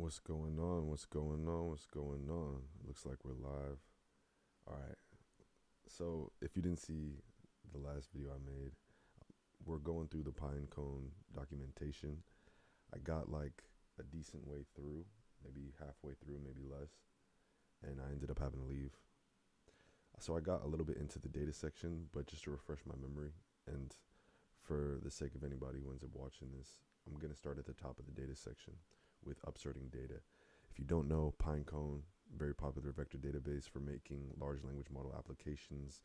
What's going on? What's going on? What's going on? It looks like we're live. All right. So, if you didn't see the last video I made, we're going through the Pinecone documentation. I got like a decent way through, maybe halfway through, maybe less, and I ended up having to leave. So, I got a little bit into the data section, but just to refresh my memory, and for the sake of anybody who ends up watching this, I'm going to start at the top of the data section with upserting data. If you don't know, Pinecone, very popular vector database for making large language model applications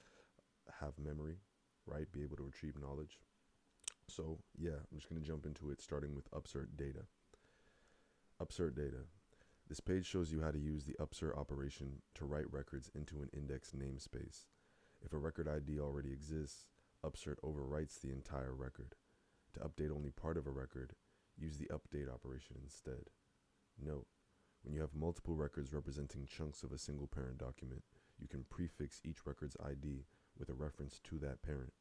have memory, right? Be able to retrieve knowledge. So yeah, I'm just going to jump into it, starting with upsert data. Upsert data. This page shows you how to use the upsert operation to write records into an index namespace. If a record ID already exists, upsert overwrites the entire record. To update only part of a record, use the update operation instead. Note: when you have multiple records representing chunks of a single parent document, you can prefix each record's ID with a reference to that parent.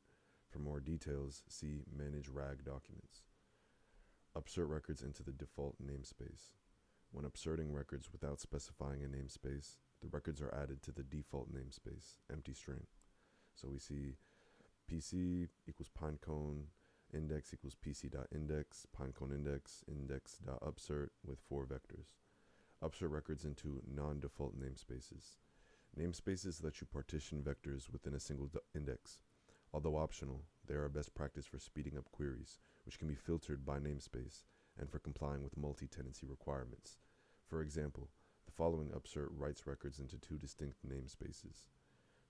For more details, see Manage RAG documents. Upsert records into the default namespace. When upserting records without specifying a namespace, the records are added to the default namespace, empty string. So we see PC equals Pinecone, index equals pc.index, Pinecone index, index.upsert with 4 vectors. Upsert records into non-default namespaces. Namespaces let you partition vectors within a single index. Although optional, they are a best practice for speeding up queries, which can be filtered by namespace, and for complying with multi-tenancy requirements. For example, the following upsert writes records into 2 distinct namespaces.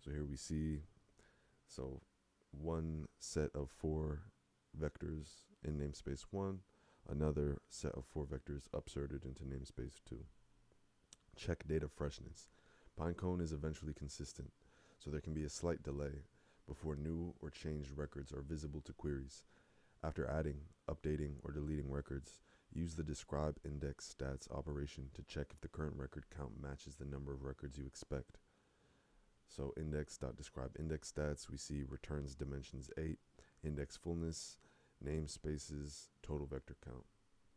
So here we see, one set of 4 vectors in namespace 1, another set of 4 vectors upserted into namespace 2. Check data freshness. Pinecone is eventually consistent, so there can be a slight delay before new or changed records are visible to queries. After adding, updating, or deleting records, use the describe index stats operation to check if the current record count matches the number of records you expect. So index.describe index stats, we see returns dimensions 8, index fullness, namespaces, total vector count.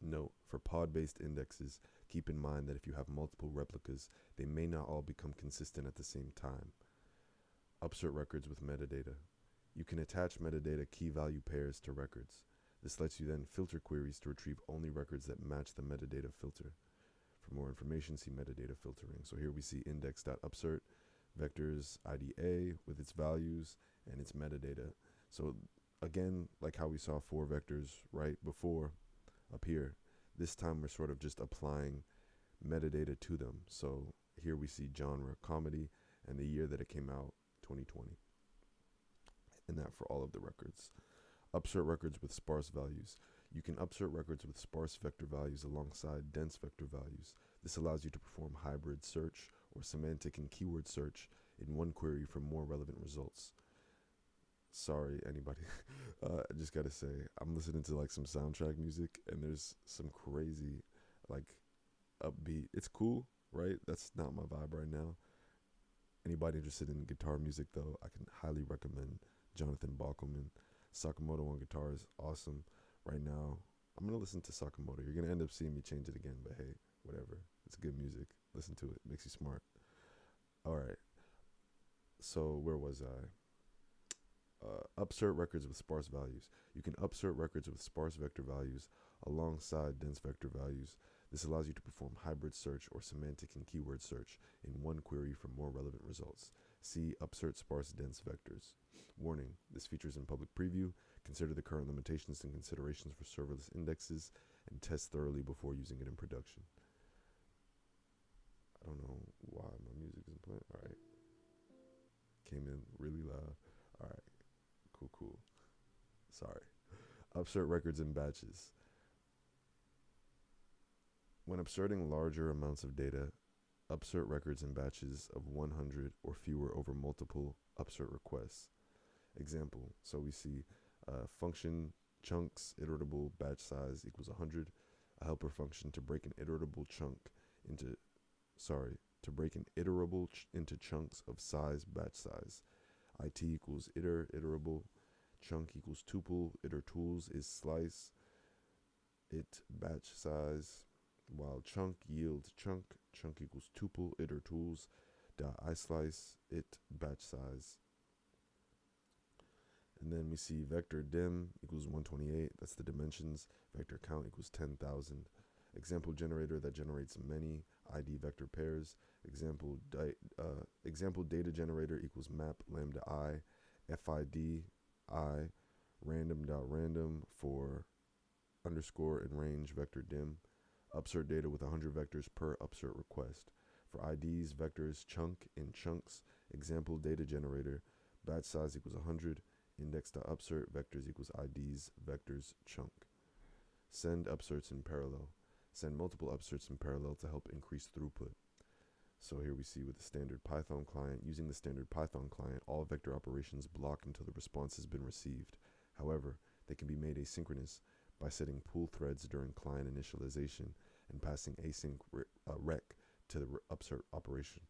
Note: for pod-based indexes, keep in mind that if you have multiple replicas, they may not all become consistent at the same time. Upsert records with metadata. You can attach metadata key value pairs to records. This lets you then filter queries to retrieve only records that match the metadata filter. For more information, see metadata filtering. So here we see index.upsert, vectors IDA with its values and its metadata. So again, like how we saw 4 vectors right before up here, this time we're sort of just applying metadata to them. So here we see genre comedy and the year that it came out, 2020. And that for all of the records. Upsert records with sparse values. You can upsert records with sparse vector values alongside dense vector values. This allows you to perform hybrid search or semantic and keyword search in one query for more relevant results. Sorry, anybody. I just gotta say, I'm listening to like some soundtrack music, and there's some crazy, like, upbeat. It's cool, right? That's not my vibe right now. Anybody interested in guitar music, though, I can highly recommend Jonathan Bachman. Sakamoto on guitar is awesome. Right now, I'm gonna listen to Sakamoto. You're gonna end up seeing me change it again, but hey, whatever. It's good music. Listen to it. Makes you smart. All right. So where was I? Upsert records with sparse values. You can upsert records with sparse vector values alongside dense vector values. This allows you to perform hybrid search or semantic and keyword search in one query for more relevant results. See upsert sparse dense vectors. Warning: this feature is in public preview. Consider the current limitations and considerations for serverless indexes and test thoroughly before using it in production. I don't know why my music isn't playing. All right. Came in really loud. All right. Cool. Sorry. Upsert records in batches. When upserting larger amounts of data, upsert records in batches of 100 or fewer over multiple upsert requests. Example: so we see function chunks iterable batch size equals 100, a helper function to break an iterable chunk into into chunks of size batch size. It equals iterable, chunk equals tuple, iter tools is slice, it batch size, while chunk yields chunk. Chunk equals tuple, iter tools, dot islice, it batch size. And then we see vector dim equals 128. That's the dimensions. Vector count equals 10,000. Example generator that generates many ID vector pairs. Example data generator equals map lambda I, FID I, random for underscore and range vector dim. Upsert data with 100 vectors per upsert request. For IDs, vectors chunk in chunks. Example data generator, batch size equals 100. Index.upsert vectors equals IDs vectors chunk. Send upserts in parallel. Send multiple upserts in parallel to help increase throughput. So here we see with the standard Python client, using the standard Python client, all vector operations block until the response has been received. However, they can be made asynchronous by setting pool threads during client initialization and passing async rec to the upsert operation.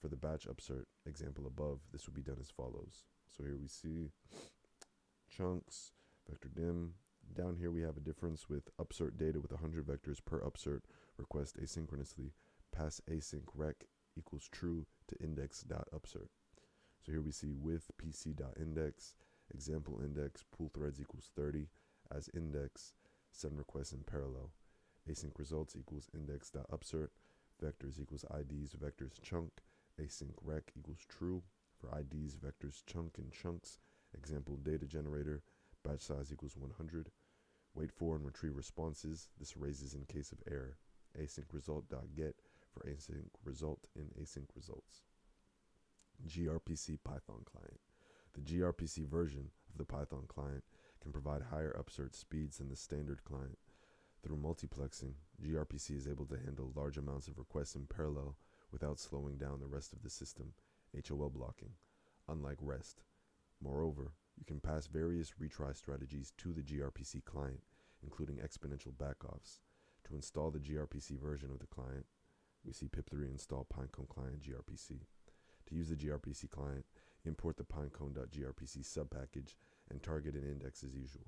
For the batch upsert example above, this would be done as follows. So here we see chunks, vector dim. Down here we have a difference with upsert data with 100 vectors per upsert request asynchronously. Pass async rec equals true to index.upsert. So here we see with pc.index, example index, pool threads equals 30 as index, send requests in parallel. Async results equals index.upsert, vectors equals IDs vectors chunk, async rec equals true. For IDs, vectors chunk in chunks. Example data generator, batch size equals 100. Wait for and retrieve responses. This raises in case of error. Async result.get for async result in async results. gRPC Python client. The gRPC version of the Python client can provide higher upsert speeds than the standard client. Through multiplexing, gRPC is able to handle large amounts of requests in parallel without slowing down the rest of the system, HOL blocking, unlike REST. Moreover, you can pass various retry strategies to the gRPC client, including exponential backoffs. To install the gRPC version of the client, we see pip3 install Pinecone client gRPC. To use the gRPC client, import the pinecone.grpc subpackage and target an index as usual.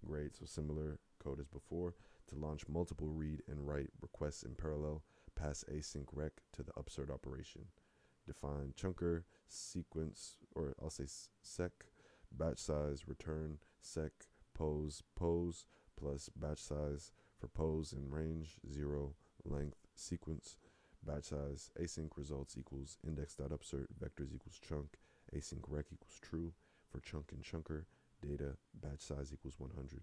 Great, so similar code as before. To launch multiple read and write requests in parallel, pass async rec to the upsert operation. Define chunker, sequence, or I'll say sec, batch size, return, sec, pose, plus batch size for pose and range, 0, length, sequence, batch size, async results equals index.upsert, vectors equals chunk, async rec equals true. For chunk and chunker, data, batch size equals 100.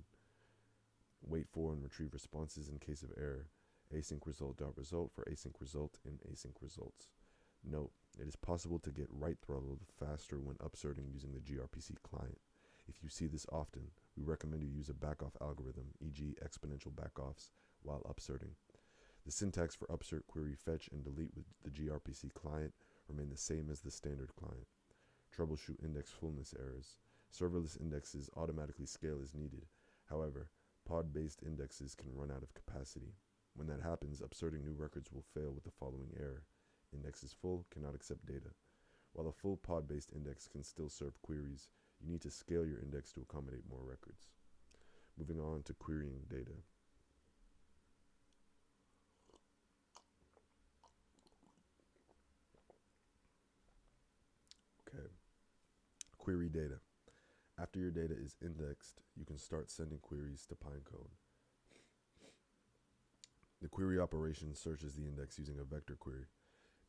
Wait for and retrieve responses in case of error. Async result.result for async result in async results. Note, it is possible to get write throttled faster when upserting using the gRPC client. If you see this often, we recommend you use a backoff algorithm, e.g. exponential backoffs, while upserting. The syntax for upsert, query, fetch, and delete with the gRPC client remain the same as the standard client. Troubleshoot index fullness errors. Serverless indexes automatically scale as needed. However, pod-based indexes can run out of capacity. When that happens, upserting new records will fail with the following error. Index is full, cannot accept data. While a full pod-based index can still serve queries, you need to scale your index to accommodate more records. Moving on to querying data. Okay, query data. After your data is indexed, you can start sending queries to Pinecone. The query operation searches the index using a vector query.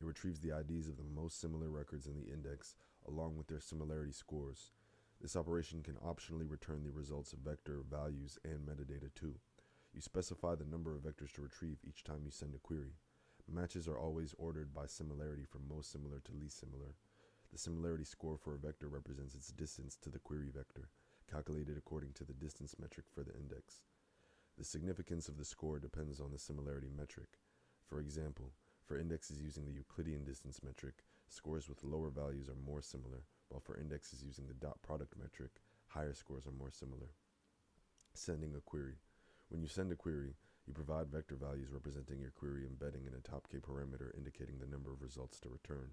It retrieves the IDs of the most similar records in the index, along with their similarity scores. This operation can optionally return the results of vector values and metadata too. You specify the number of vectors to retrieve each time you send a query. Matches are always ordered by similarity from most similar to least similar. The similarity score for a vector represents its distance to the query vector, calculated according to the distance metric for the index. The significance of the score depends on the similarity metric. For example, for indexes using the Euclidean distance metric, scores with lower values are more similar, while for indexes using the dot product metric, higher scores are more similar. Sending a query. When you send a query, you provide vector values representing your query embedding in a top K parameter indicating the number of results to return.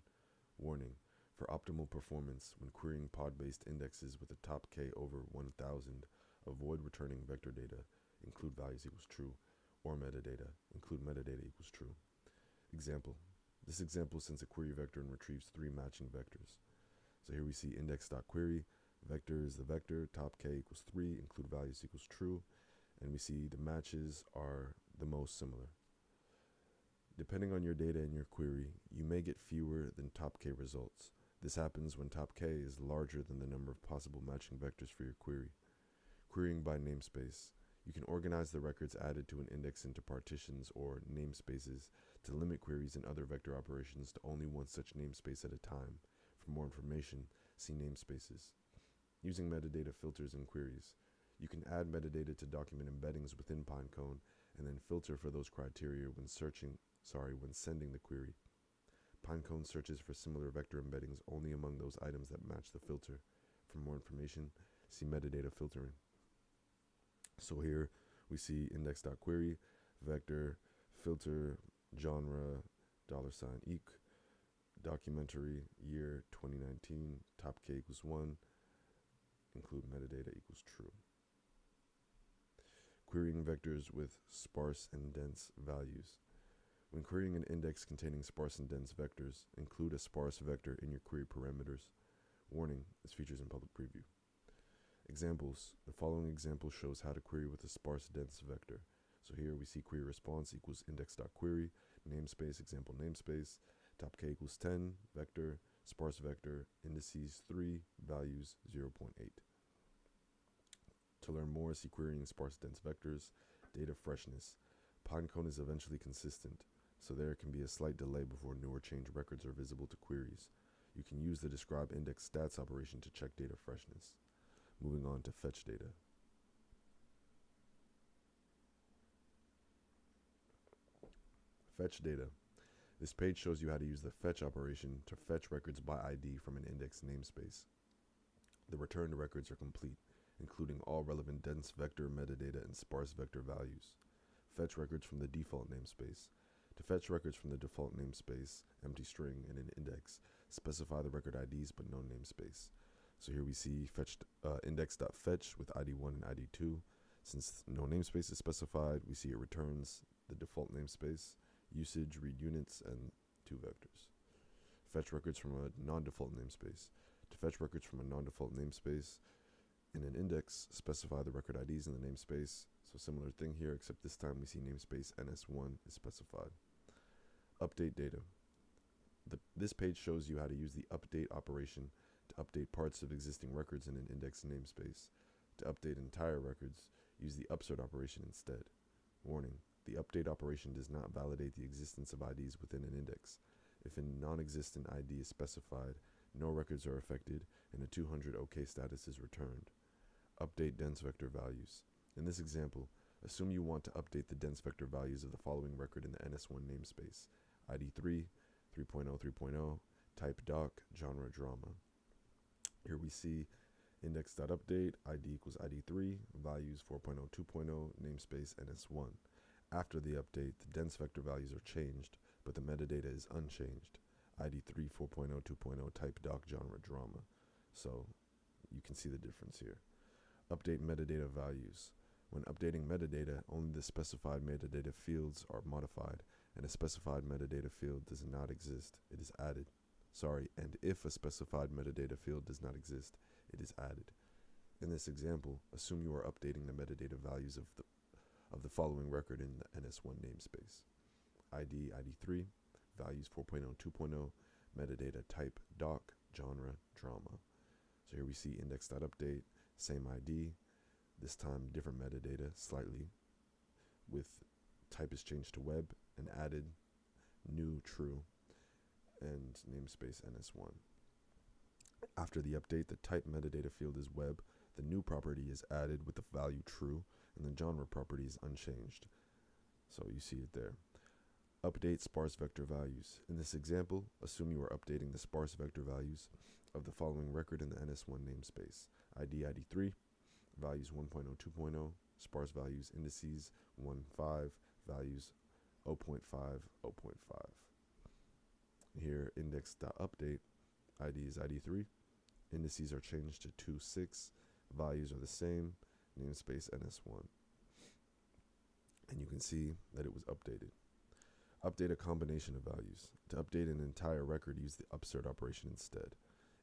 Warning. For optimal performance, when querying pod-based indexes with a top K over 1000, avoid returning vector data. include values equals true, or metadata, include metadata equals true. Example. This example sends a query vector and retrieves 3 matching vectors. So here we see index.query, vector is the vector, top k equals 3, include values equals true, and we see the matches are the most similar. Depending on your data in your query, you may get fewer than top k results. This happens when top k is larger than the number of possible matching vectors for your query. Querying by namespace. You can organize the records added to an index into partitions or namespaces to limit queries and other vector operations to only one such namespace at a time. For more information, see namespaces. Using metadata filters in queries. You can add metadata to document embeddings within Pinecone and then filter for those criteria when sending the query. Pinecone searches for similar vector embeddings only among those items that match the filter. For more information, see metadata filtering. So here we see index.query, vector, filter, genre, $eq, documentary, year 2019, top k equals 1, include metadata equals true. Querying vectors with sparse and dense values. When querying an index containing sparse and dense vectors, include a sparse vector in your query parameters. Warning, this feature is in public preview. Examples. The following example shows how to query with a sparse dense vector. So here we see query response equals index.query, namespace, example namespace, top k equals 10, vector, sparse vector, indices 3, values 0.8. To learn more, see querying sparse dense vectors, data freshness. Pinecone is eventually consistent, so there can be a slight delay before new or changed records are visible to queries. You can use the describe index stats operation to check data freshness. Moving on to fetch data. Fetch data. This page shows you how to use the fetch operation to fetch records by ID from an index namespace. The returned records are complete, including all relevant dense vector metadata and sparse vector values. Fetch records from the default namespace. To fetch records from the default namespace, empty string, in an index, specify the record IDs but no namespace. So here we see fetched index.fetch with ID1 and ID2. Since no namespace is specified, we see it returns the default namespace, usage, read units, and 2 vectors. Fetch records from a non-default namespace. To fetch records from a non-default namespace, in an index, specify the record IDs in the namespace. So similar thing here, except this time we see namespace NS1 is specified. Update data. This page shows you how to use the update operation to update parts of existing records in an index namespace. To update entire records, use the upsert operation instead. Warning, the update operation does not validate the existence of IDs within an index. If a non-existent ID is specified, no records are affected, and a 200 OK status is returned. Update dense vector values. In this example, assume you want to update the dense vector values of the following record in the NS1 namespace: ID3, 3.0, 3.0, type doc, genre drama. Here we see index.update, ID equals ID3, values 4.0, 2.0, namespace NS1. After the update, the dense vector values are changed, but the metadata is unchanged. ID3, 4.0, 2.0, type doc, genre drama. So you can see the difference here. Update metadata values. When updating metadata, only the specified metadata fields are modified, and a specified metadata field does not exist, it is added. And if a specified metadata field does not exist, it is added. In this example, assume you are updating the metadata values of the following record in the NS1 namespace: ID, ID3, values 4.0, 2.0, metadata type doc, genre, drama. So here we see index.update, same ID, this time different metadata slightly, with type is changed to web and added new true and namespace NS1. After the update, the type metadata field is web, the new property is added with the value true, and the genre property is unchanged. So you see it there. Update sparse vector values. In this example, assume you are updating the sparse vector values of the following record in the NS1 namespace: ID, ID3, values 1.0, 2.0, sparse values, indices 1, 5, values 0.5, 0.5. Here, index.update, ID is ID3, indices are changed to 2, 6, values are the same, namespace NS1. and you can see that it was updated. Update a combination of values. To update an entire record, use the upsert operation instead.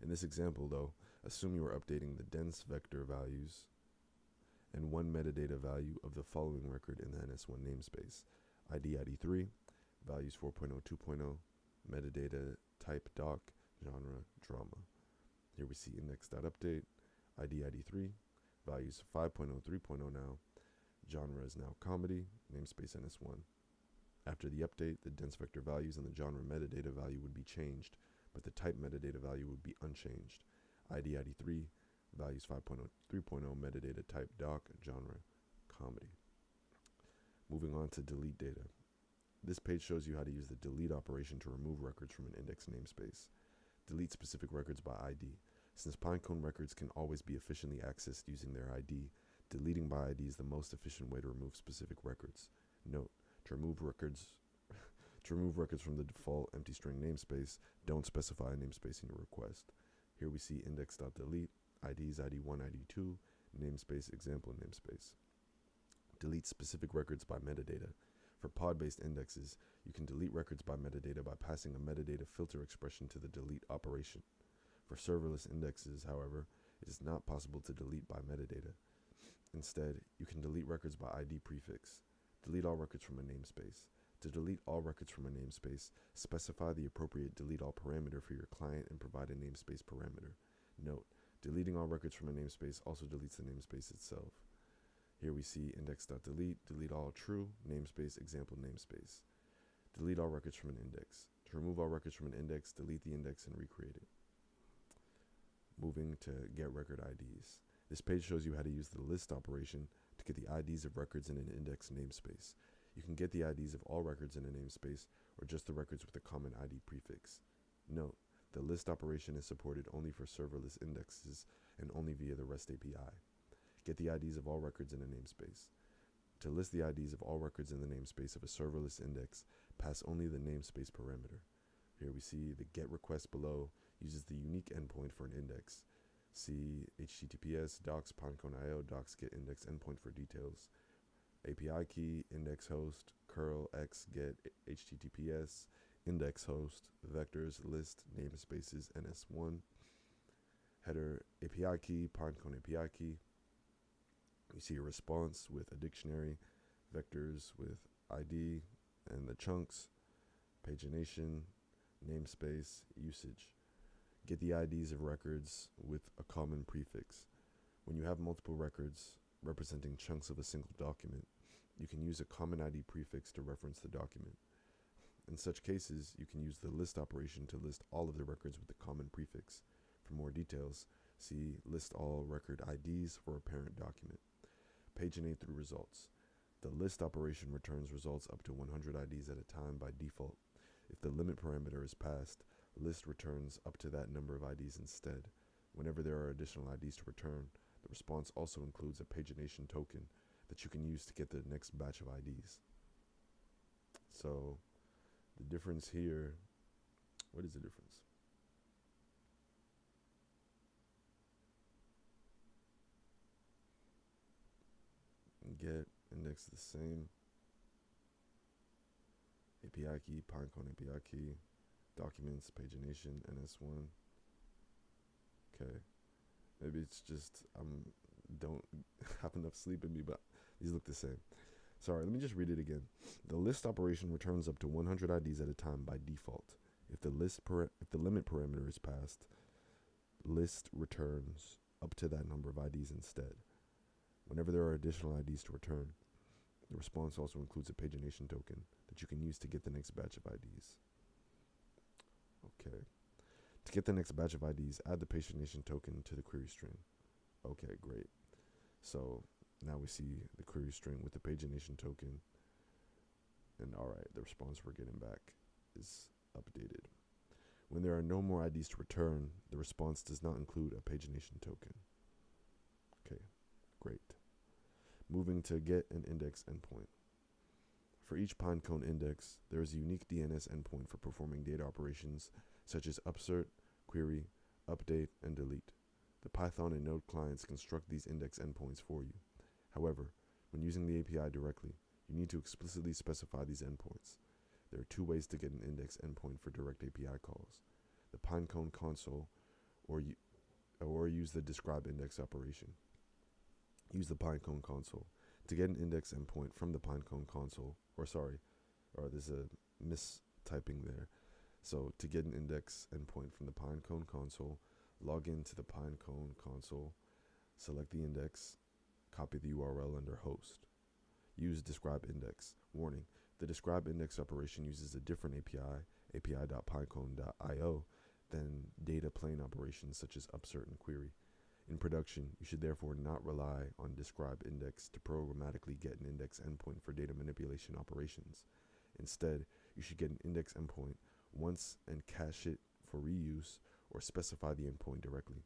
In this example, though, assume you are updating the dense vector values and one metadata value of the following record in the NS1 namespace: ID 3, values 4.0, 2.0, metadata type doc, genre drama. Here we see index.update, ID 3, values 5.0, 3.0 now, genre is now comedy, namespace NS1. After the update, the dense vector values and the genre metadata value would be changed, but the type metadata value would be unchanged. ID 3, values 5.0, 3.0, metadata type doc, genre comedy. Moving on to delete data. This page shows you how to use the delete operation to remove records from an index namespace. Delete specific records by ID. Since Pinecone records can always be efficiently accessed using their ID, deleting by ID is the most efficient way to remove specific records. Note, to remove records from the default empty string namespace, don't specify a namespace in your request. Here we see index.delete, IDs ID1, ID2, namespace, example namespace. Delete specific records by metadata. For pod-based indexes, you can delete records by metadata by passing a metadata filter expression to the delete operation. For serverless indexes, however, it is not possible to delete by metadata. Instead, you can delete records by ID prefix. Delete all records from a namespace. To delete all records from a namespace, specify the appropriate delete all parameter for your client and provide a namespace parameter. Note, deleting all records from a namespace also deletes the namespace itself. Here we see index.delete, delete all true, namespace, example namespace. Delete all records from an index. To remove all records from an index, delete the index and recreate it. Moving to get record IDs. This page shows you how to use the list operation to get the IDs of records in an index namespace. You can get the IDs of all records in a namespace or just the records with a common ID prefix. Note, the list operation is supported only for serverless indexes and only via the REST API. Get the IDs of all records in a namespace. To list the IDs of all records in the namespace of a serverless index, pass only the namespace parameter. Here we see the GET request below uses the unique endpoint for an index. See HTTPS docs pinecone.io docs get index endpoint for details. API key, index host, curl x get HTTPS, index host, vectors, list, namespaces, NS1. Header, API key, Pinecone API key. You see a response with a dictionary, vectors with ID, and the chunks, pagination, namespace, usage. Get the IDs of records with a common prefix. When you have multiple records representing chunks of a single document, you can use a common ID prefix to reference the document. In such cases, you can use the list operation to list all of the records with a common prefix. For more details, see list all record IDs for a parent document. Paginate through results. The list operation returns results up to 100 IDs at a time by default. If the limit parameter is passed, list returns up to that number of IDs instead. Whenever there are additional IDs to return, the response also includes a pagination token that you can use to get the next batch of IDs. So the difference here, what is the difference? Get index the same. API key, Pinecone API key, documents, pagination, NS1. Okay. Maybe it's just don't have enough sleep in me, but these look the same. Sorry, let me just read it again. The list operation returns up to 100 IDs at a time by default. If the limit parameter is passed, list returns up to that number of IDs instead. Whenever there are additional IDs to return, the response also includes a pagination token that you can use to get the next batch of IDs. Okay. To get the next batch of IDs, add the pagination token to the query string. Okay, great. So now we see the query string with the pagination token. And alright, the response we're getting back is updated. When there are no more IDs to return, the response does not include a pagination token. Okay, great. Moving to get an index endpoint. For each Pinecone index, there is a unique DNS endpoint for performing data operations such as upsert, query, update, and delete. The Python and Node clients construct these index endpoints for you. However, when using the API directly, You need to explicitly specify these endpoints. There are two ways to get an index endpoint for direct API calls: the Pinecone console, or use the describe index operation. Use the Pinecone console to get an index endpoint from the Pinecone console, or there's a mistyping there. So to get an index endpoint from the Pinecone console, log into the Pinecone console, select the index, copy the URL under host. Use describe index. Warning: the describe index operation uses a different api.pinecone.io than data plane operations such as upsert and query. In production, you should therefore not rely on describe index to programmatically get an index endpoint for data manipulation operations. Instead, you should get an index endpoint once and cache it for reuse, or specify the endpoint directly.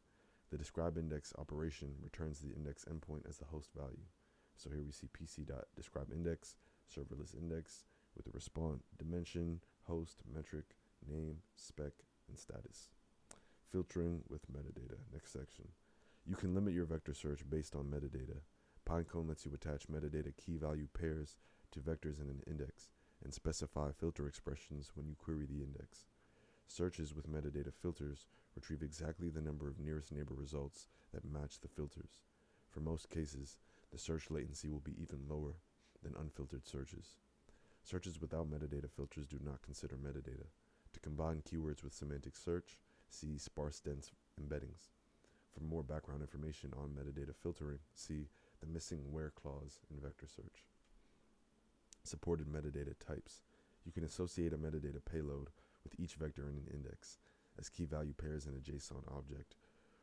The describe index operation returns the index endpoint as the host value. So here we see pc.describeIndex, serverless index, with the response, dimension, host, metric, name, spec, and status. Filtering with metadata. Next section. You can limit your vector search based on metadata. Pinecone lets you attach metadata key value pairs to vectors in an index and specify filter expressions when you query the index. Searches with metadata filters retrieve exactly the number of nearest neighbor results that match the filters. For most cases, the search latency will be even lower than unfiltered searches. Searches without metadata filters do not consider metadata. To combine keywords with semantic search, see sparse dense embeddings. For more background information on metadata filtering, see the missing where clause in vector search. Supported metadata types. You can associate a metadata payload with each vector in an index as key value pairs in a JSON object,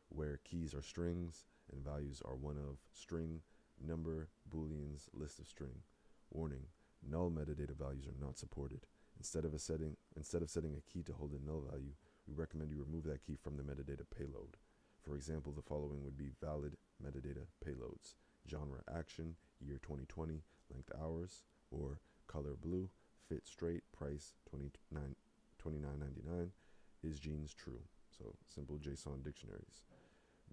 where keys are strings and values are one of string, number, booleans, list of string. Warning: null metadata values are not supported. Instead of setting a key to hold a null value, we recommend you remove that key from the metadata payload. For example, the following would be valid metadata payloads: genre action, year 2020, length hours, or color blue, fit straight, price $29.99, is jeans true. So simple JSON dictionaries.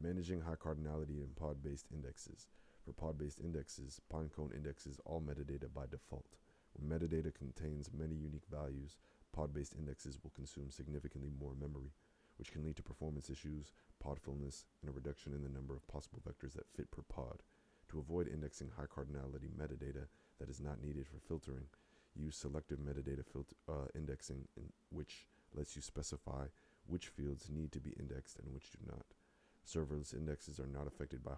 Managing high cardinality in pod-based indexes. For pod-based indexes, Pinecone indexes all metadata by default. When metadata contains many unique values, pod-based indexes will consume significantly more memory, which can lead to performance issues, pod fullness, and a reduction in the number of possible vectors that fit per pod. To avoid indexing high cardinality metadata that is not needed for filtering, use selective metadata indexing, which lets you specify which fields need to be indexed and which do not. Serverless indexes are not affected by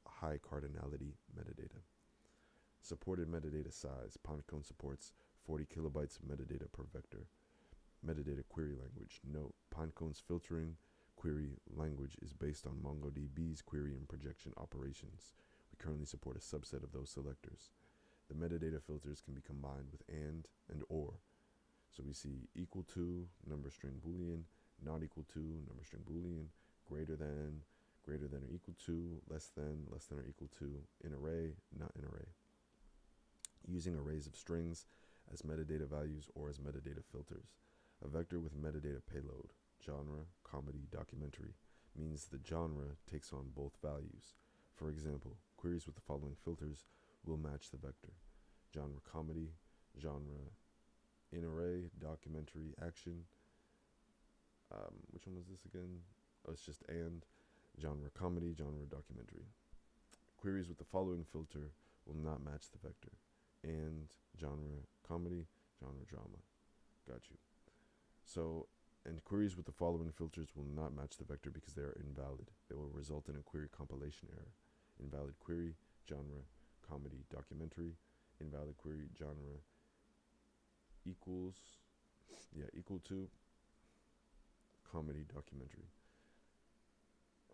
high cardinality metadata. Supported metadata size. Pinecone supports 40 kilobytes of metadata per vector. Metadata query language. Note: Pinecone's filtering query language is based on MongoDB's query and projection operations. We currently support a subset of those selectors. The metadata filters can be combined with and or. So we see equal to, number string boolean, not equal to, number string boolean, greater than or equal to, less than or equal to, in array, not in array. Using arrays of strings as metadata values or as metadata filters. A vector with metadata payload, genre, comedy, documentary, means the genre takes on both values. For example, queries with the following filters will match the vector: genre comedy, genre in array, documentary, action. Which one was this again? Oh, it's just and, genre comedy, genre documentary. Queries with the following filter will not match the vector: and, genre comedy, genre drama. Got you. So, and queries with the following filters will not match the vector because they are invalid. They will result in a query compilation error. Invalid query, genre comedy, documentary. Invalid query, genre equal to comedy, documentary.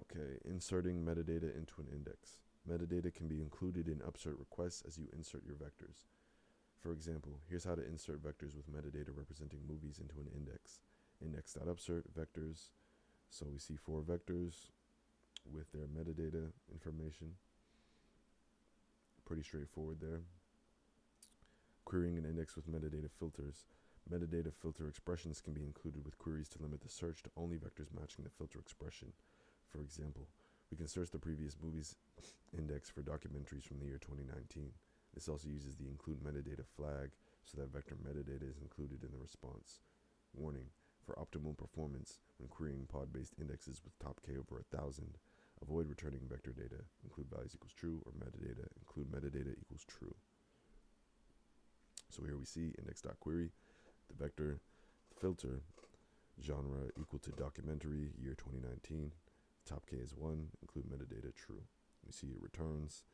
Okay, inserting metadata into an index. Metadata can be included in upsert requests as you insert your vectors. For example, here's how to insert vectors with metadata representing movies into an index. Index.upsert vectors. So we see 4 vectors with their metadata information. Pretty straightforward there. Querying an index with metadata filters. Metadata filter expressions can be included with queries to limit the search to only vectors matching the filter expression. For example, we can search the previous movies index for documentaries from the year 2019 This also uses the include metadata flag so that vector metadata is included in the response. Warning, for optimal performance when querying pod-based indexes with top K over 1,000, avoid returning vector data, include values equals true, or metadata, include metadata equals true. So here we see index.query, the vector filter, genre equal to documentary, year 2019, top K is 1, include metadata true. We see it returns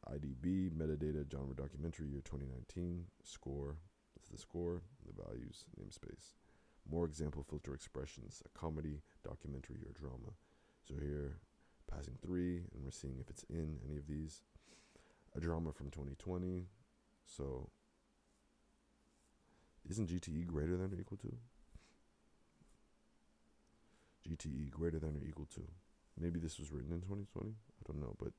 IDB, metadata, genre documentary, year 2019, score, that's the score, the values, namespace. More example filter expressions, a comedy, documentary, or drama. So here, passing 3, and we're seeing if it's in any of these. A drama from 2020, so isn't GTE greater than or equal to? GTE greater than or equal to. Maybe this was written in 2020, I don't know, but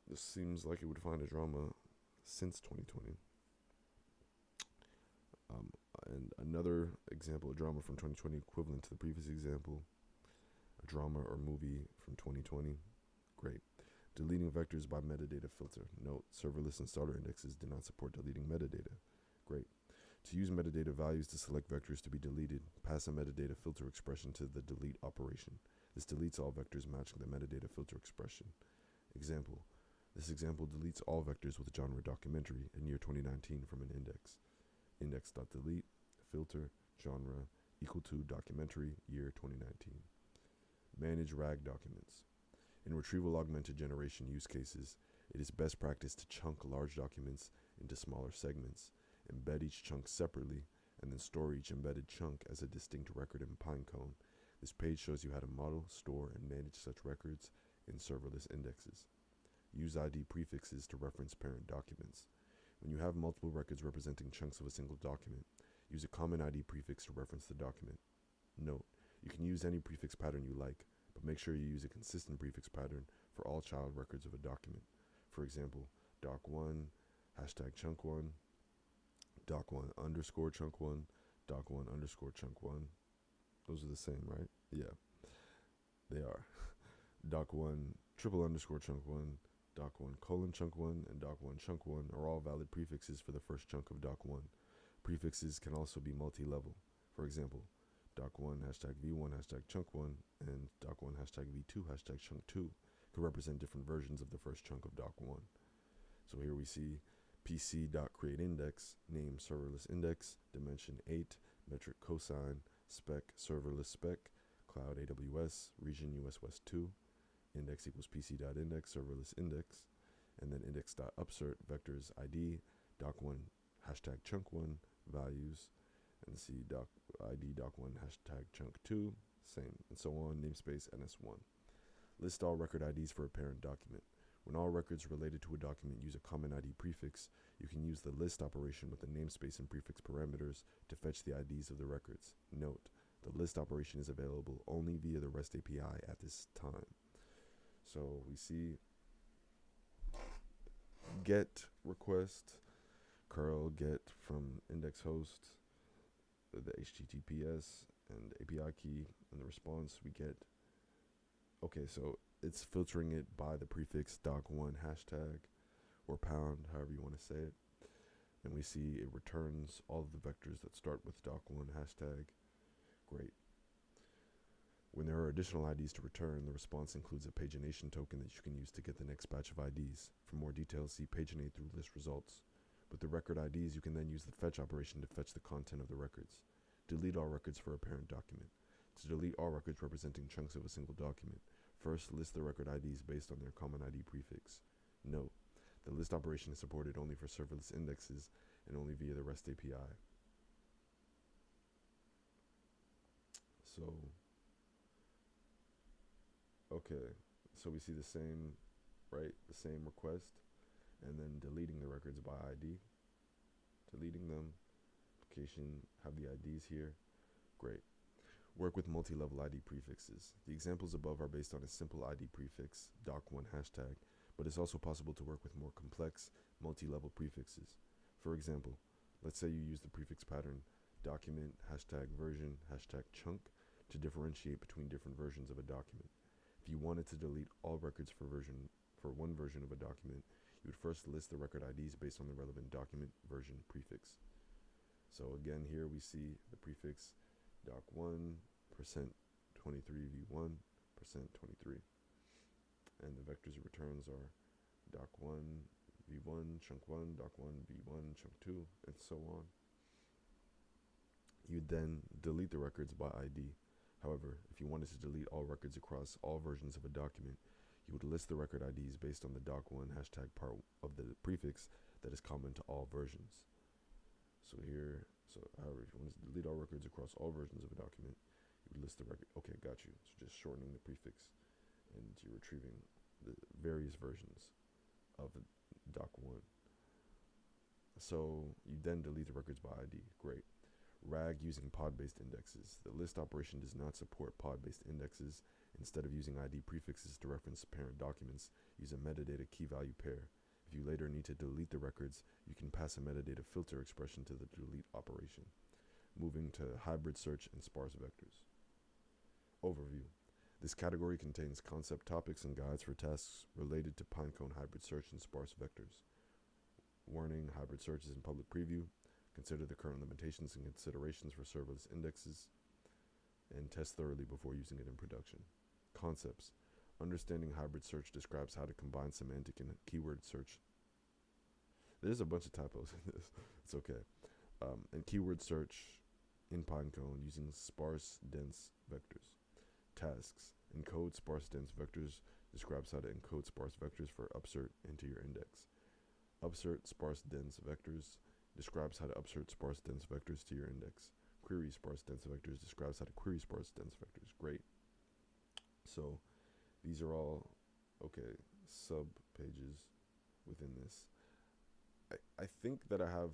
this seems like it would find a drama since 2020. And another example, a drama from 2020 equivalent to the previous example, a drama or movie from 2020. Great. Deleting vectors by metadata filter. Note, serverless and starter indexes do not support deleting metadata. Great. To use metadata values to select vectors to be deleted, pass a metadata filter expression to the delete operation. This deletes all vectors matching the metadata filter expression. Example. This example deletes all vectors with genre documentary in year 2019 from an index. Index.delete, filter, genre, equal to documentary, year 2019. Manage RAG documents. In retrieval augmented generation use cases, it is best practice to chunk large documents into smaller segments, embed each chunk separately, and then store each embedded chunk as a distinct record in Pinecone. This page shows you how to model, store, and manage such records in serverless indexes. Use ID prefixes to reference parent documents. When you have multiple records representing chunks of a single document, use a common ID prefix to reference the document. Note, you can use any prefix pattern you like, but make sure you use a consistent prefix pattern for all child records of a document. For example, doc1, hashtag chunk1, doc1 underscore chunk1, doc1 underscore chunk1. Those are the same, right? Yeah, they are. doc1 triple underscore chunk1, doc1 colon chunk1, and doc1 chunk1 are all valid prefixes for the first chunk of doc1. Prefixes can also be multi-level. For example, doc1 hashtag v1 hashtag chunk1 and doc1 hashtag v2 hashtag chunk2 could represent different versions of the first chunk of doc1. So here we see pc.createIndex, name serverless index, dimension 8, metric cosine, spec serverless spec, cloud AWS, region US West 2, index equals pc.index, serverless index, and then index.upsert, vectors ID, doc1 hashtag chunk1, values, and see doc ID doc1 hashtag chunk2, same, and so on, namespace ns1. List all record IDs for a parent document. When all records related to a document use a common ID prefix, you can use the list operation with the namespace and prefix parameters to fetch the IDs of the records. Note, the list operation is available only via the REST API at this time. So we see get request, curl get from index host, the HTTPS and API key, and the response we get. Okay, so it's filtering it by the prefix doc1 hashtag or pound, however you want to say it. And we see it returns all of the vectors that start with doc1 hashtag. Great. When there are additional IDs to return, the response includes a pagination token that you can use to get the next batch of IDs. For more details, see paginate through list results. With the record IDs, you can then use the fetch operation to fetch the content of the records. Delete all records for a parent document. To delete all records representing chunks of a single document, first list the record IDs based on their common ID prefix. Note, the list operation is supported only for serverless indexes and only via the REST API. So, okay, so we see the same, right? The same request, and then deleting the records by ID. Deleting them, application, have the IDs here. Great. Work with multi-level ID prefixes. The examples above are based on a simple ID prefix, doc1 hashtag, but it's also possible to work with more complex multi-level prefixes. For example, let's say you use the prefix pattern document hashtag version hashtag chunk to differentiate between different versions of a document. If you wanted to delete all records for for one version of a document, you would first list the record IDs based on the relevant document version prefix. So again, here we see the prefix doc1 %23v1 %23, and the vectors it returns are doc1 v1 chunk 1, doc1 v1 chunk 2, and so on. You then delete the records by ID. However, if you wanted to delete all records across all versions of a document, you would list the record IDs based on the doc1 hashtag part of the prefix that is common to all versions. However, if you want to delete all records across all versions of a document, you would list the record. Okay, got you. So just shortening the prefix, and you're retrieving the various versions of doc1. So you then delete the records by ID. Great. RAG using pod-based indexes. The list operation does not support pod-based indexes. Instead of using ID prefixes to reference parent documents, use a metadata key-value pair. If you later need to delete the records, you can pass a metadata filter expression to the delete operation. Moving to hybrid search and sparse vectors. Overview. This category contains concept topics and guides for tasks related to Pinecone hybrid search and sparse vectors. Warning, hybrid search is in public preview. Consider the current limitations and considerations for serverless indexes, and test thoroughly before using it in production. Concepts. Understanding hybrid search describes how to combine semantic and keyword search. There's a bunch of typos in this. It's okay. And keyword search in Pinecone using sparse dense vectors. Tasks. Encode sparse dense vectors describes how to encode sparse vectors for upsert into your index. Upsert sparse dense vectors describes how to upsert sparse dense vectors to your index. Query sparse dense vectors describes how to query sparse dense vectors. Great. So these are all, okay, sub pages within this. I think that I have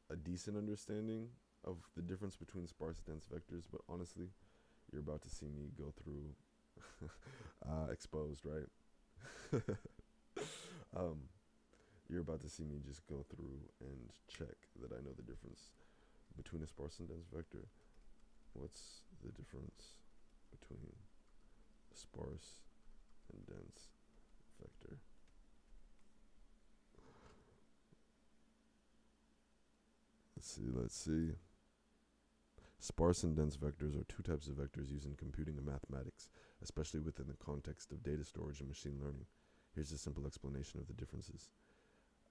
a decent understanding of the difference between sparse dense vectors, but honestly, you're about to see me go through exposed, right? You're about to see me just go through and check that I know the difference between a sparse and dense vector. What's the difference between sparse and dense vector? Let's see. Sparse and dense vectors are two types of vectors used in computing and mathematics, especially within the context of data storage and machine learning. Here's a simple explanation of the differences.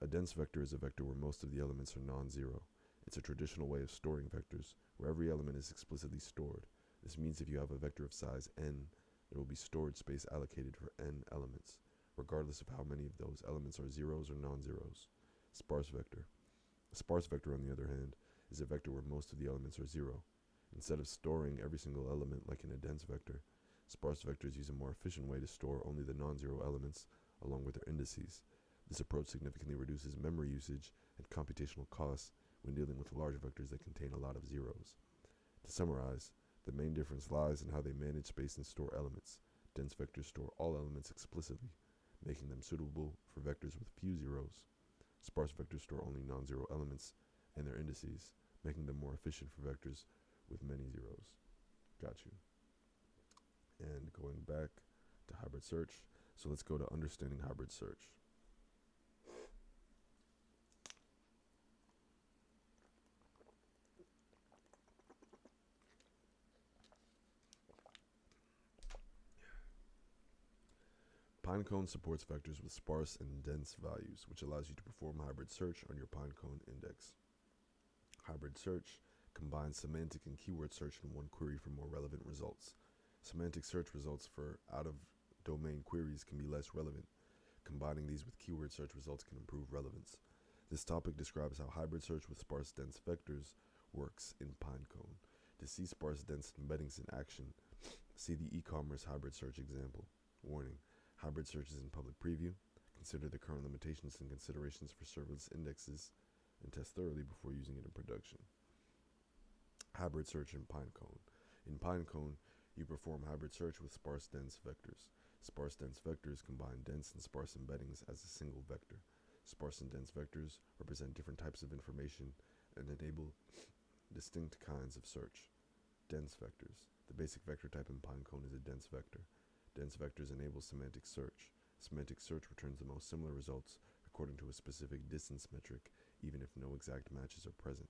A dense vector is a vector where most of the elements are non-zero. It's a traditional way of storing vectors, where every element is explicitly stored. This means if you have a vector of size n, there will be storage space allocated for n elements, regardless of how many of those elements are zeros or non-zeros. Sparse vector. A sparse vector, on the other hand, is a vector where most of the elements are zero. Instead of storing every single element like in a dense vector, sparse vectors use a more efficient way to store only the non-zero elements along with their indices. This approach significantly reduces memory usage and computational costs when dealing with large vectors that contain a lot of zeros. To summarize, the main difference lies in how they manage space and store elements. Dense vectors store all elements explicitly, making them suitable for vectors with few zeros. Sparse vectors store only non-zero elements and their indices, making them more efficient for vectors with many zeros. Got you. And going back to hybrid search, so let's go to understanding hybrid search. Pinecone supports vectors with sparse and dense values, which allows you to perform hybrid search on your Pinecone index. Hybrid search combines semantic and keyword search in one query for more relevant results. Semantic search results for out-of-domain queries can be less relevant. Combining these with keyword search results can improve relevance. This topic describes how hybrid search with sparse dense vectors works in Pinecone. To see sparse dense embeddings in action, see the e-commerce hybrid search example. Warning. Hybrid search is in public preview. Consider the current limitations and considerations for serverless indexes and test thoroughly before using it in production. Hybrid search in Pinecone. In Pinecone, you perform hybrid search with sparse dense vectors. Sparse dense vectors combine dense and sparse embeddings as a single vector. Sparse and dense vectors represent different types of information and enable distinct kinds of search. Dense vectors. The basic vector type in Pinecone is a dense vector. Dense vectors enable semantic search. Semantic search returns the most similar results according to a specific distance metric, even if no exact matches are present.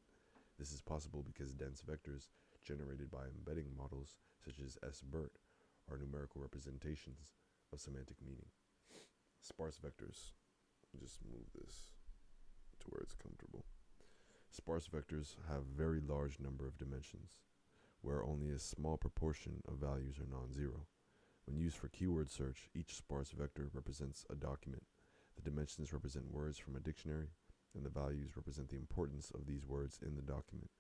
This is possible because dense vectors generated by embedding models, such as SBERT, are numerical representations of semantic meaning. Sparse vectors. Just move this to where it's comfortable. Sparse vectors have very large number of dimensions, where only a small proportion of values are non-zero. When used for keyword search, each sparse vector represents a document. The dimensions represent words from a dictionary, and the values represent the importance of these words in the document.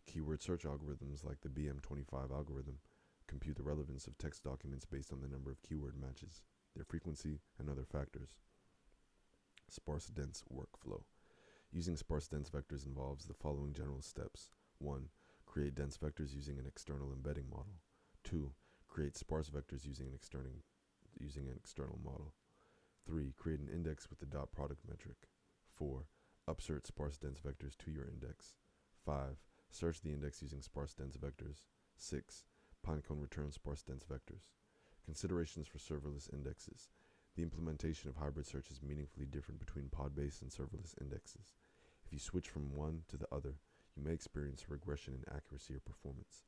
Keyword search algorithms like the BM25 algorithm compute the relevance of text documents based on the number of keyword matches, their frequency, and other factors. Sparse dense workflow. Using sparse dense vectors involves the following general steps. 1. Create dense vectors using an external embedding model. 2. Create sparse vectors using an external model. 3. Create an index with the dot product metric. 4. Upsert sparse dense vectors to your index. 5. Search the index using sparse dense vectors. 6. Pinecone returns sparse dense vectors. Considerations for serverless indexes. The implementation of hybrid search is meaningfully different between pod-based and serverless indexes. If you switch from one to the other, you may experience a regression in accuracy or performance.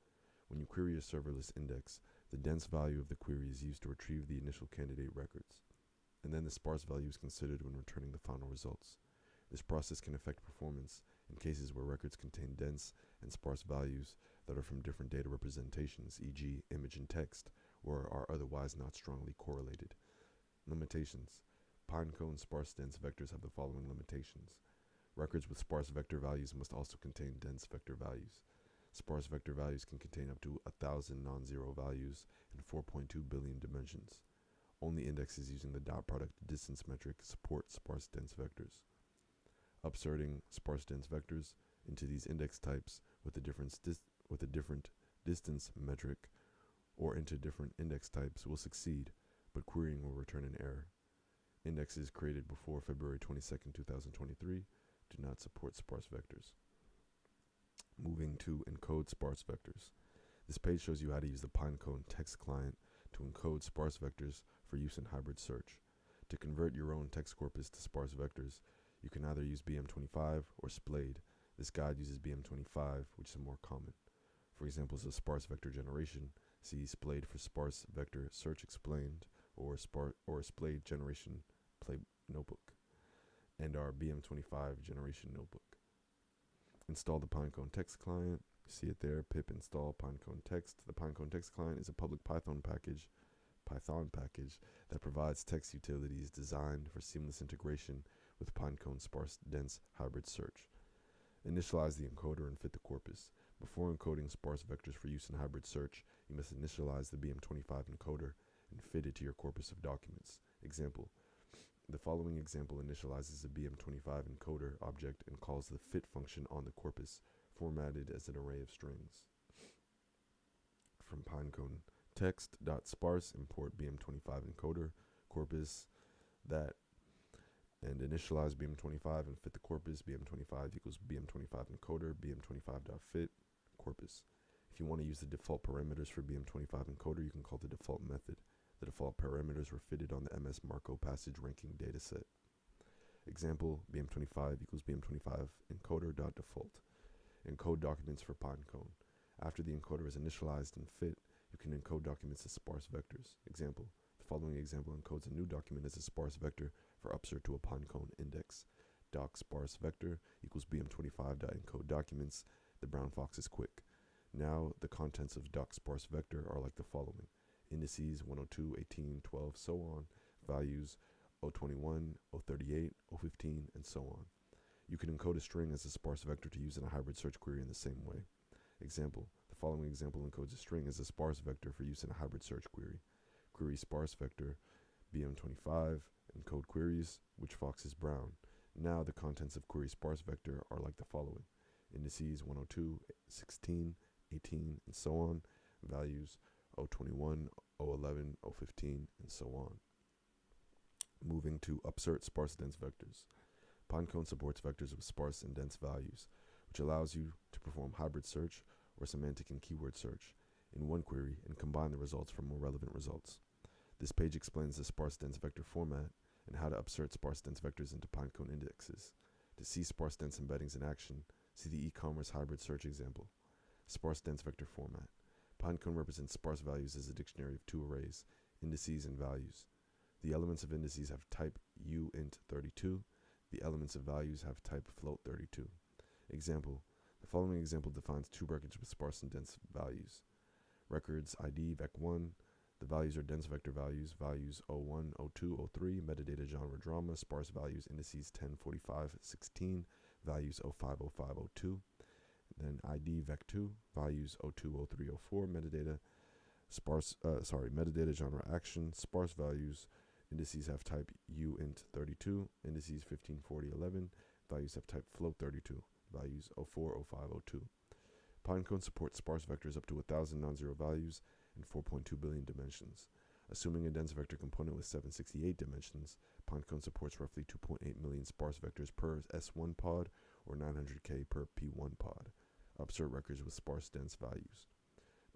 When you query a serverless index, the dense value of the query is used to retrieve the initial candidate records, and then the sparse value is considered when returning the final results. This process can affect performance in cases where records contain dense and sparse values that are from different data representations, e.g., image and text, or are otherwise not strongly correlated. Limitations. Pinecone sparse dense vectors have the following limitations. Records with sparse vector values must also contain dense vector values. Sparse vector values can contain up to 1,000 non-zero values and 4.2 billion dimensions. Only indexes using the dot product distance metric support sparse dense vectors. Upserting sparse dense vectors into these index types with a different distance metric or into different index types will succeed, but querying will return an error. Indexes created before February 22, 2023 do not support sparse vectors. Moving to encode sparse vectors. This page shows you how to use the Pinecone text client to encode sparse vectors for use in hybrid search. To convert your own text corpus to sparse vectors, you can either use BM25 or Splade. This guide uses BM25, which is more common. For examples of sparse vector generation, see Splade for sparse vector search explained, or Splade generation play notebook, and our BM25 generation notebook. Install the Pinecone text client. You see it there, pip install Pinecone text. The Pinecone text client is a public Python package that provides text utilities designed for seamless integration with Pinecone sparse dense hybrid search. Initialize the encoder and fit the corpus. Before encoding sparse vectors for use in hybrid search, you must initialize the BM25 encoder and fit it to your corpus of documents. Example. The following example initializes a BM25 encoder object and calls the fit function on the corpus, formatted as an array of strings. From Pinecone text.sparse, import BM25 encoder corpus that and initialize BM25 and fit the corpus. BM25 equals BM25 encoder, BM25.fit corpus. If you want to use the default parameters for BM25 encoder, you can call the default method. The default parameters were fitted on the MS Marco passage ranking dataset. Example, BM25 equals BM25 encoder.default. Encode documents for Pinecone. After the encoder is initialized and fit, you can encode documents as sparse vectors. Example, the following example encodes a new document as a sparse vector for upsert to a Pinecone index. Doc sparse vector equals BM25.encode documents. The brown fox is quick. Now the contents of doc sparse vector are like the following. Indices 102, 18, 12, so on, values 021, 038, 015, and so on. You can encode a string as a sparse vector to use in a hybrid search query in the same way. Example, the following example encodes a string as a sparse vector for use in a hybrid search query. Query sparse vector, BM25, encode queries, which fox is brown. Now the contents of query sparse vector are like the following. Indices 102, 16, 18, and so on, values 021, 011, 015, and so on. Moving to upsert sparse dense vectors. Pinecone supports vectors with sparse and dense values, which allows you to perform hybrid search or semantic and keyword search in one query and combine the results for more relevant results. This page explains the sparse dense vector format and how to upsert sparse dense vectors into Pinecone indexes. To see sparse dense embeddings in action, see the e-commerce hybrid search example. Sparse dense vector format. Pinecone represents sparse values as a dictionary of two arrays, indices and values. The elements of indices have type uint32. The elements of values have type float32. Example. The following example defines two records with sparse and dense values. Records ID vec1. The values are dense vector values, values 01, 02, 03, metadata genre drama, sparse values, indices 10, 45, 16, values 05, 05, 02. Then ID vec2, values 02, 03, 04, metadata, metadata genre action, sparse values, indices have type uint32, indices 15, 40, 11, values have type float32, values 04, 05, 02. Pinecone supports sparse vectors up to 1,000 non-zero values and 4.2 billion dimensions. Assuming a dense vector component with 768 dimensions, Pinecone supports roughly 2.8 million sparse vectors per S1 pod or 900K per P1 pod. Upsert records with sparse dense values.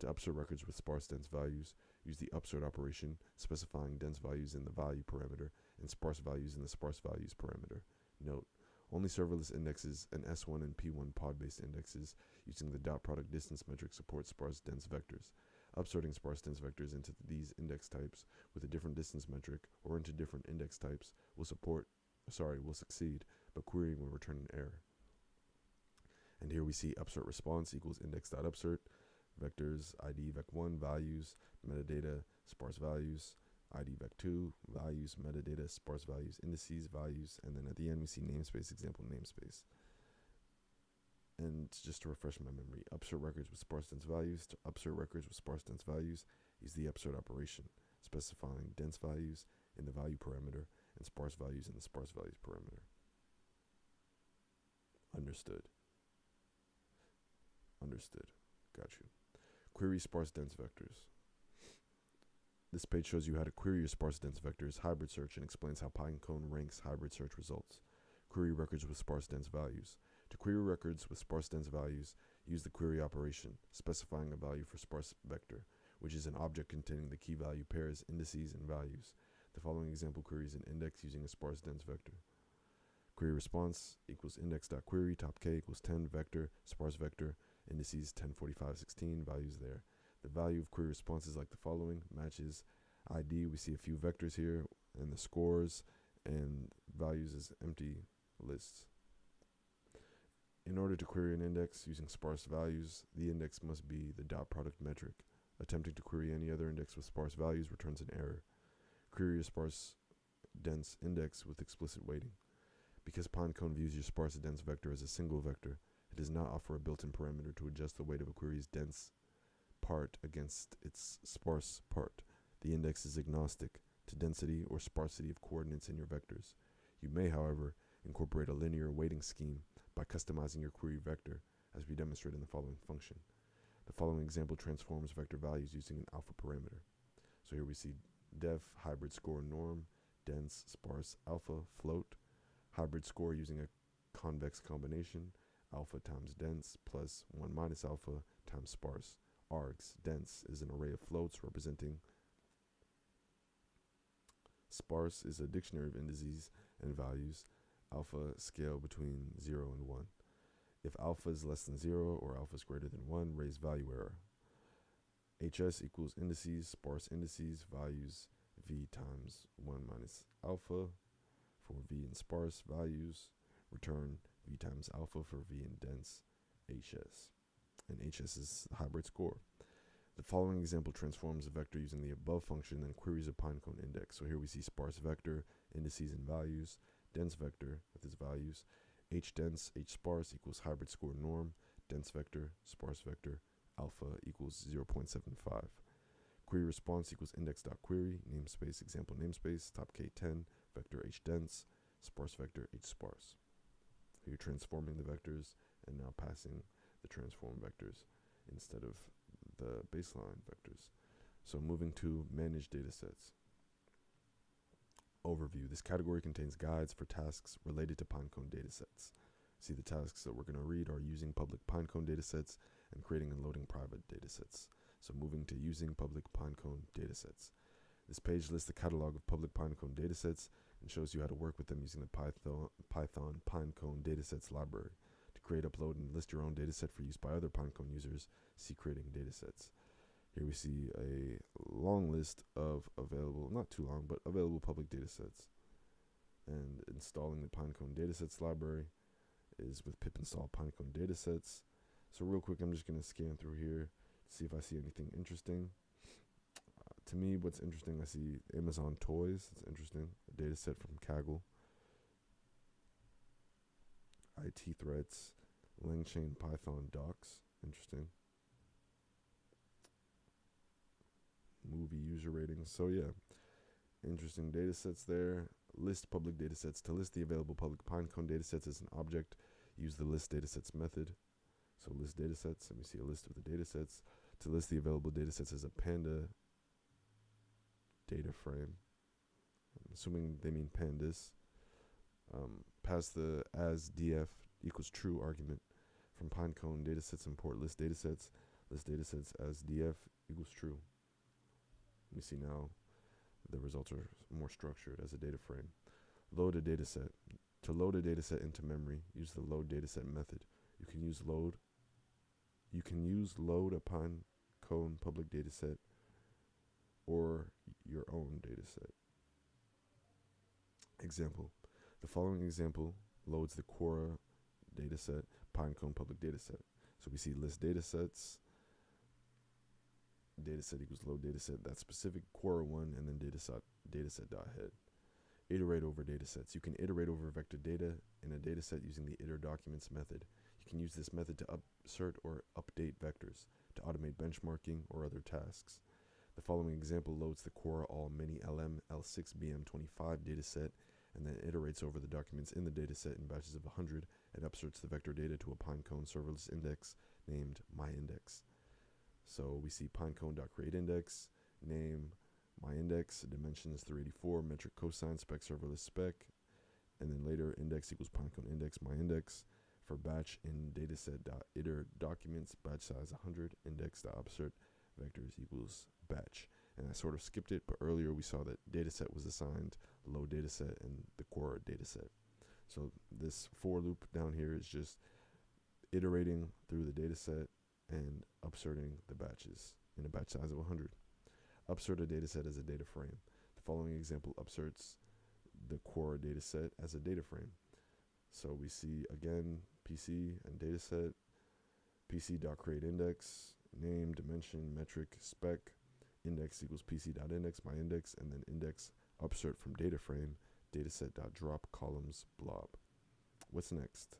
To upsert records with sparse dense values, use the upsert operation specifying dense values in the value parameter and sparse values in the sparse values parameter. Note, only serverless indexes and S1 and P1 pod-based indexes using the dot product distance metric support sparse dense vectors. Upserting sparse dense vectors into these index types with a different distance metric or into different index types will succeed, but querying will return an error. And here we see upsert response equals index.upsert, vectors, ID vec1, values, metadata, sparse values, ID vec2, values, metadata, sparse values, indices, values, and then at the end we see namespace, example namespace. And just to refresh my memory, upsert records with sparse dense values. To upsert records with sparse dense values, use the upsert operation, specifying dense values in the value parameter and sparse values in the sparse values parameter. Understood. Got you. Query sparse dense vectors. This page shows you how to query your sparse dense vectors hybrid search and explains how Pinecone ranks hybrid search results. Query records with sparse dense values. To query records with sparse dense values, use the query operation, specifying a value for sparse vector, which is an object containing the key value pairs, indices, and values. The following example queries an index using a sparse dense vector. Query response equals index.query, top k equals 10, vector, sparse vector, indices 10, 45, 16, values there. The value of query response is like the following, matches ID, we see a few vectors here, and the scores, and values is empty lists. In order to query an index using sparse values, the index must be the dot product metric. Attempting to query any other index with sparse values returns an error. Query a sparse dense index with explicit weighting. Because Pinecone views your sparse dense vector as a single vector, it does not offer a built-in parameter to adjust the weight of a query's dense part against its sparse part. The index is agnostic to density or sparsity of coordinates in your vectors. You may, however, incorporate a linear weighting scheme by customizing your query vector, as we demonstrate in the following function. The following example transforms vector values using an alpha parameter. So here we see def, hybrid score norm, dense, sparse, alpha, float, hybrid score using a convex combination, alpha times dense plus 1 minus alpha times sparse. Args, dense is an array of floats representing sparse is a dictionary of indices and values. Alpha scale between 0 and 1. If alpha is less than 0 or alpha is greater than 1, raise value error. HS equals indices, sparse indices, values, V times 1 minus alpha for V in sparse values, return V times alpha for V in dense, HS. And HS is the hybrid score. The following example transforms a vector using the above function, then queries a Pinecone index. So here we see sparse vector, indices and values, dense vector with its values, H dense, H sparse equals hybrid score norm, dense vector, sparse vector, alpha equals 0.75. Query response equals index.query, namespace, example namespace, top k10, vector H dense, sparse vector H sparse. Here you're transforming the vectors and now passing the transform vectors instead of the baseline vectors. So moving to manage datasets. Overview. This category contains guides for tasks related to Pinecone datasets. See, the tasks that we're going to read are using public Pinecone datasets and creating and loading private datasets. So moving to using public Pinecone datasets. This page lists the catalog of public Pinecone datasets and shows you how to work with them using the Python Pinecone datasets library. To create, upload, and list your own dataset for use by other Pinecone users, see creating datasets. Here we see a long list of available, not too long, but available public datasets. And installing the Pinecone datasets library is with pip install Pinecone datasets. So real quick, I'm just going to scan through here to see if I see anything interesting. To me, what's interesting, I see Amazon Toys. It's interesting. A data set from Kaggle. IT threats. LangChain Python docs. Interesting. Movie user ratings. So yeah, interesting data sets there. List public data sets. To list the available public Pinecone data sets as an object, use the list datasets method. So list data sets, and we see a list of the data sets. To list the available data sets as a Panda data frame, I'm assuming they mean pandas, pass the as df equals true argument from Pinecone datasets, import list datasets as df equals true. We see now the results are more structured as a data frame. Load a dataset. To load a dataset into memory, use the load dataset method. You can use load a Pinecone public dataset or your own dataset. Example. The following example loads the Quora dataset, Pinecone public dataset. So we see list datasets, dataset equals load dataset, that's specific Quora one, and then dataset.head. Iterate over datasets. You can iterate over vector data in a dataset using the iter documents method. You can use this method to insert or update vectors, to automate benchmarking or other tasks. The following example loads the Quora all mini LM L6BM25 dataset and then iterates over the documents in the dataset in batches of 100 and upserts the vector data to a Pinecone serverless index named myIndex. So we see pinecone.createIndex, name, myIndex, dimensions 384, metric cosine, spec serverless spec, and then later index equals Pinecone index, myIndex. For batch in dataset.iter documents, batch size 100, index.upsert vectors equals batch. And I sort of skipped it, but earlier we saw that dataset was assigned load dataset and the Quora dataset. So this for loop down here is just iterating through the dataset and upserting the batches in a batch size of 100. Upsert a dataset as a data frame. The following example upserts the Quora dataset as a data frame. So we see again PC and dataset, pc.createIndex, name, dimension, metric, spec, index equals pc.index, myIndex, and then index upsert from data frame, dataset.drop columns blob. What's next?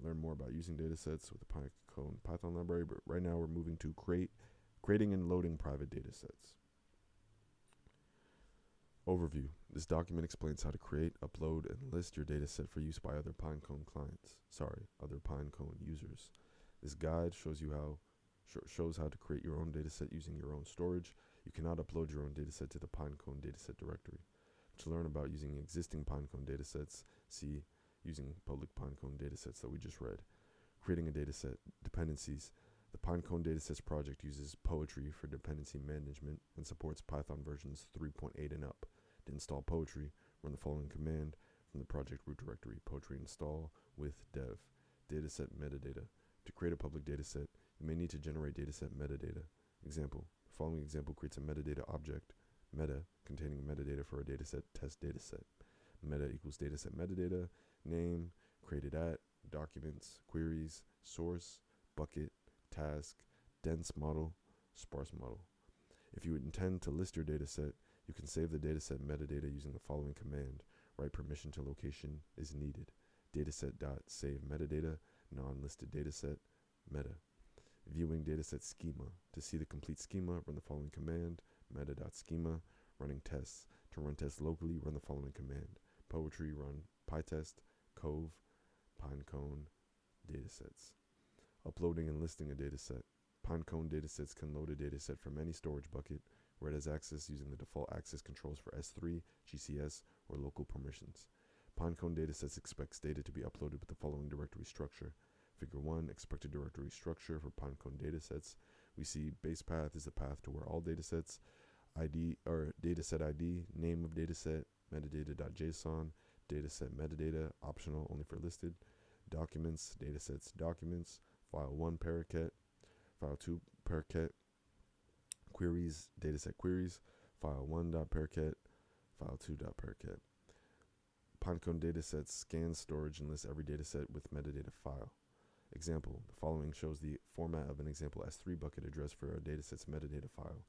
Learn more about using datasets with the Pinecone Python library, but right now we're moving to creating and loading private datasets. Overview. This document explains how to create, upload, and list your dataset for use by other Pinecone users. This guide shows how to create your own dataset using your own storage. You cannot upload your own dataset to the Pinecone dataset directory. To learn about using existing Pinecone datasets, see using public Pinecone datasets that we just read. Creating a dataset. Dependencies. The Pinecone datasets project uses Poetry for dependency management and supports Python versions 3.8 and up. To install Poetry, run the following command from the project root directory, poetry install with dev. Dataset metadata. To create a public dataset, you may need to generate dataset metadata. Example. The following example creates a metadata object, meta, containing metadata for a dataset test dataset. Meta equals dataset metadata, name, created at, documents, queries, source, bucket, task, dense model, sparse model. If you intend to list your dataset, you can save the dataset metadata using the following command. Write permission to location is needed. Dataset.save metadata, non-listed dataset, meta. Viewing dataset schema. To see the complete schema, run the following command. Meta.schema. Running tests. To run tests locally, run the following command. Poetry, run pytest, cove, Pinecone, datasets. Uploading and listing a dataset. Pinecone datasets can load a dataset from any storage bucket where it has access using the default access controls for S3, GCS, or local permissions. Pinecone datasets expects data to be uploaded with the following directory structure. Figure 1, expected directory structure for Pinecone datasets. We see base path is the path to where all datasets ID or dataset ID, name of dataset, metadata.json, dataset metadata, optional only for listed, documents, datasets, documents, file 1 paraquet, file 2 paraquet, queries, dataset queries, file 1.paraquet, file 2.paraquet. Pinecone datasets scans storage and lists every dataset with metadata file. Example, the following shows the format of an example S3 bucket address for a dataset's metadata file.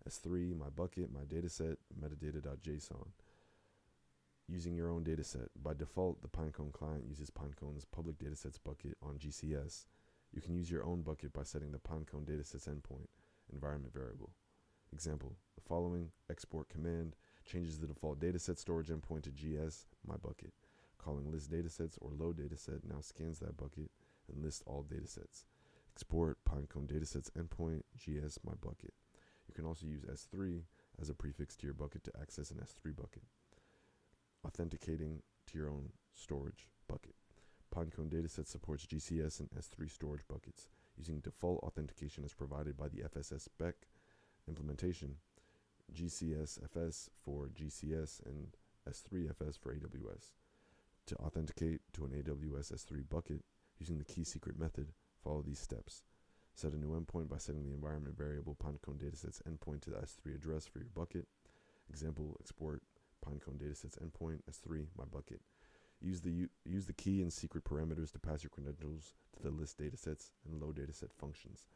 S3, my bucket, my dataset, metadata.json. Using your own dataset. By default, the Pinecone client uses Pinecone's public datasets bucket on GCS. You can use your own bucket by setting the Pinecone datasets endpoint environment variable. Example, the following export command changes the default dataset storage endpoint to GS, my bucket. Calling list datasets or load dataset now scans that bucket and lists all datasets. Export Pinecone datasets endpoint GS, my bucket. You can also use S3 as a prefix to your bucket to access an S3 bucket. Authenticating to your own storage bucket. Pinecone dataset supports GCS and S3 storage buckets using default authentication as provided by the FSS spec implementation, GCSFS for GCS and S3FS for AWS. To authenticate to an AWS S3 bucket using the key secret method, follow these steps. Set a new endpoint by setting the environment variable Pinecone datasets endpoint to the S3 address for your bucket. Example, export Pinecone datasets endpoint S3, my bucket. Use the key and secret parameters to pass your credentials to the list datasets and load dataset functions.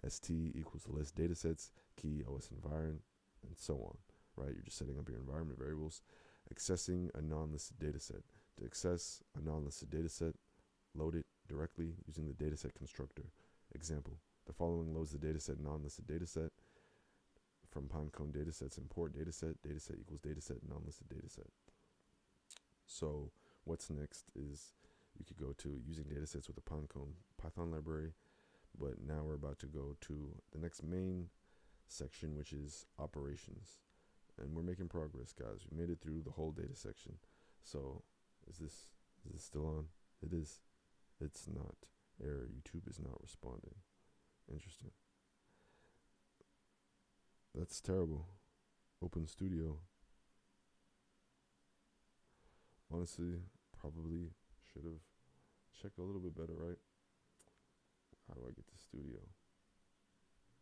ST equals the list datasets, key OS environment, and so on. Right? You're just setting up your environment variables. Accessing a non-listed dataset. To access a non-listed dataset, load it directly using the dataset constructor. Example, the following loads the dataset non-listed dataset from Pinecone datasets import dataset equals dataset non-listed dataset. So what's next is you could go to using datasets with a Pinecone Python library, but now we're about to go to the next main section, which is operations. And we're making progress, guys. We made it through the whole data section. So is this still on? It is. It's not. Error. YouTube is not responding. Interesting. That's terrible. Open Studio. Honestly, probably should have checked a little bit better, right? How do I get to Studio?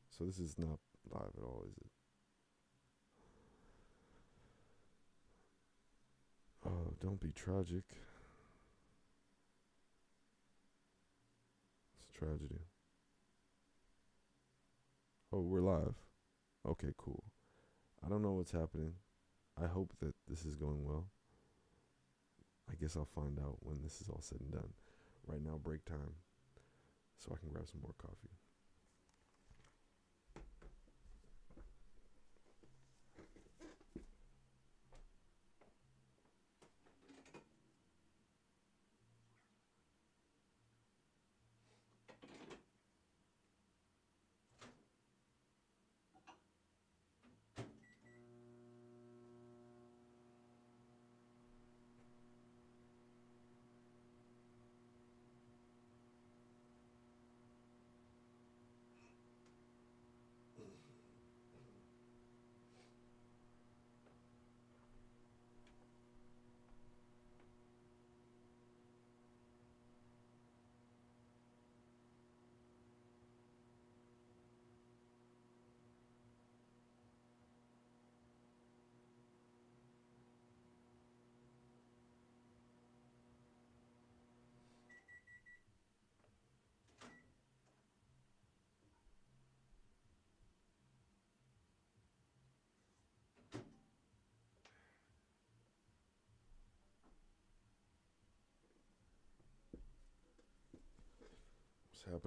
So this is not live at all, is it? Oh, don't be tragic. It's a tragedy. Oh, we're live. Okay, cool. I don't know what's happening. I hope that this is going well. I guess I'll find out when this is all said and done. Right now, break time, so I can grab some more coffee.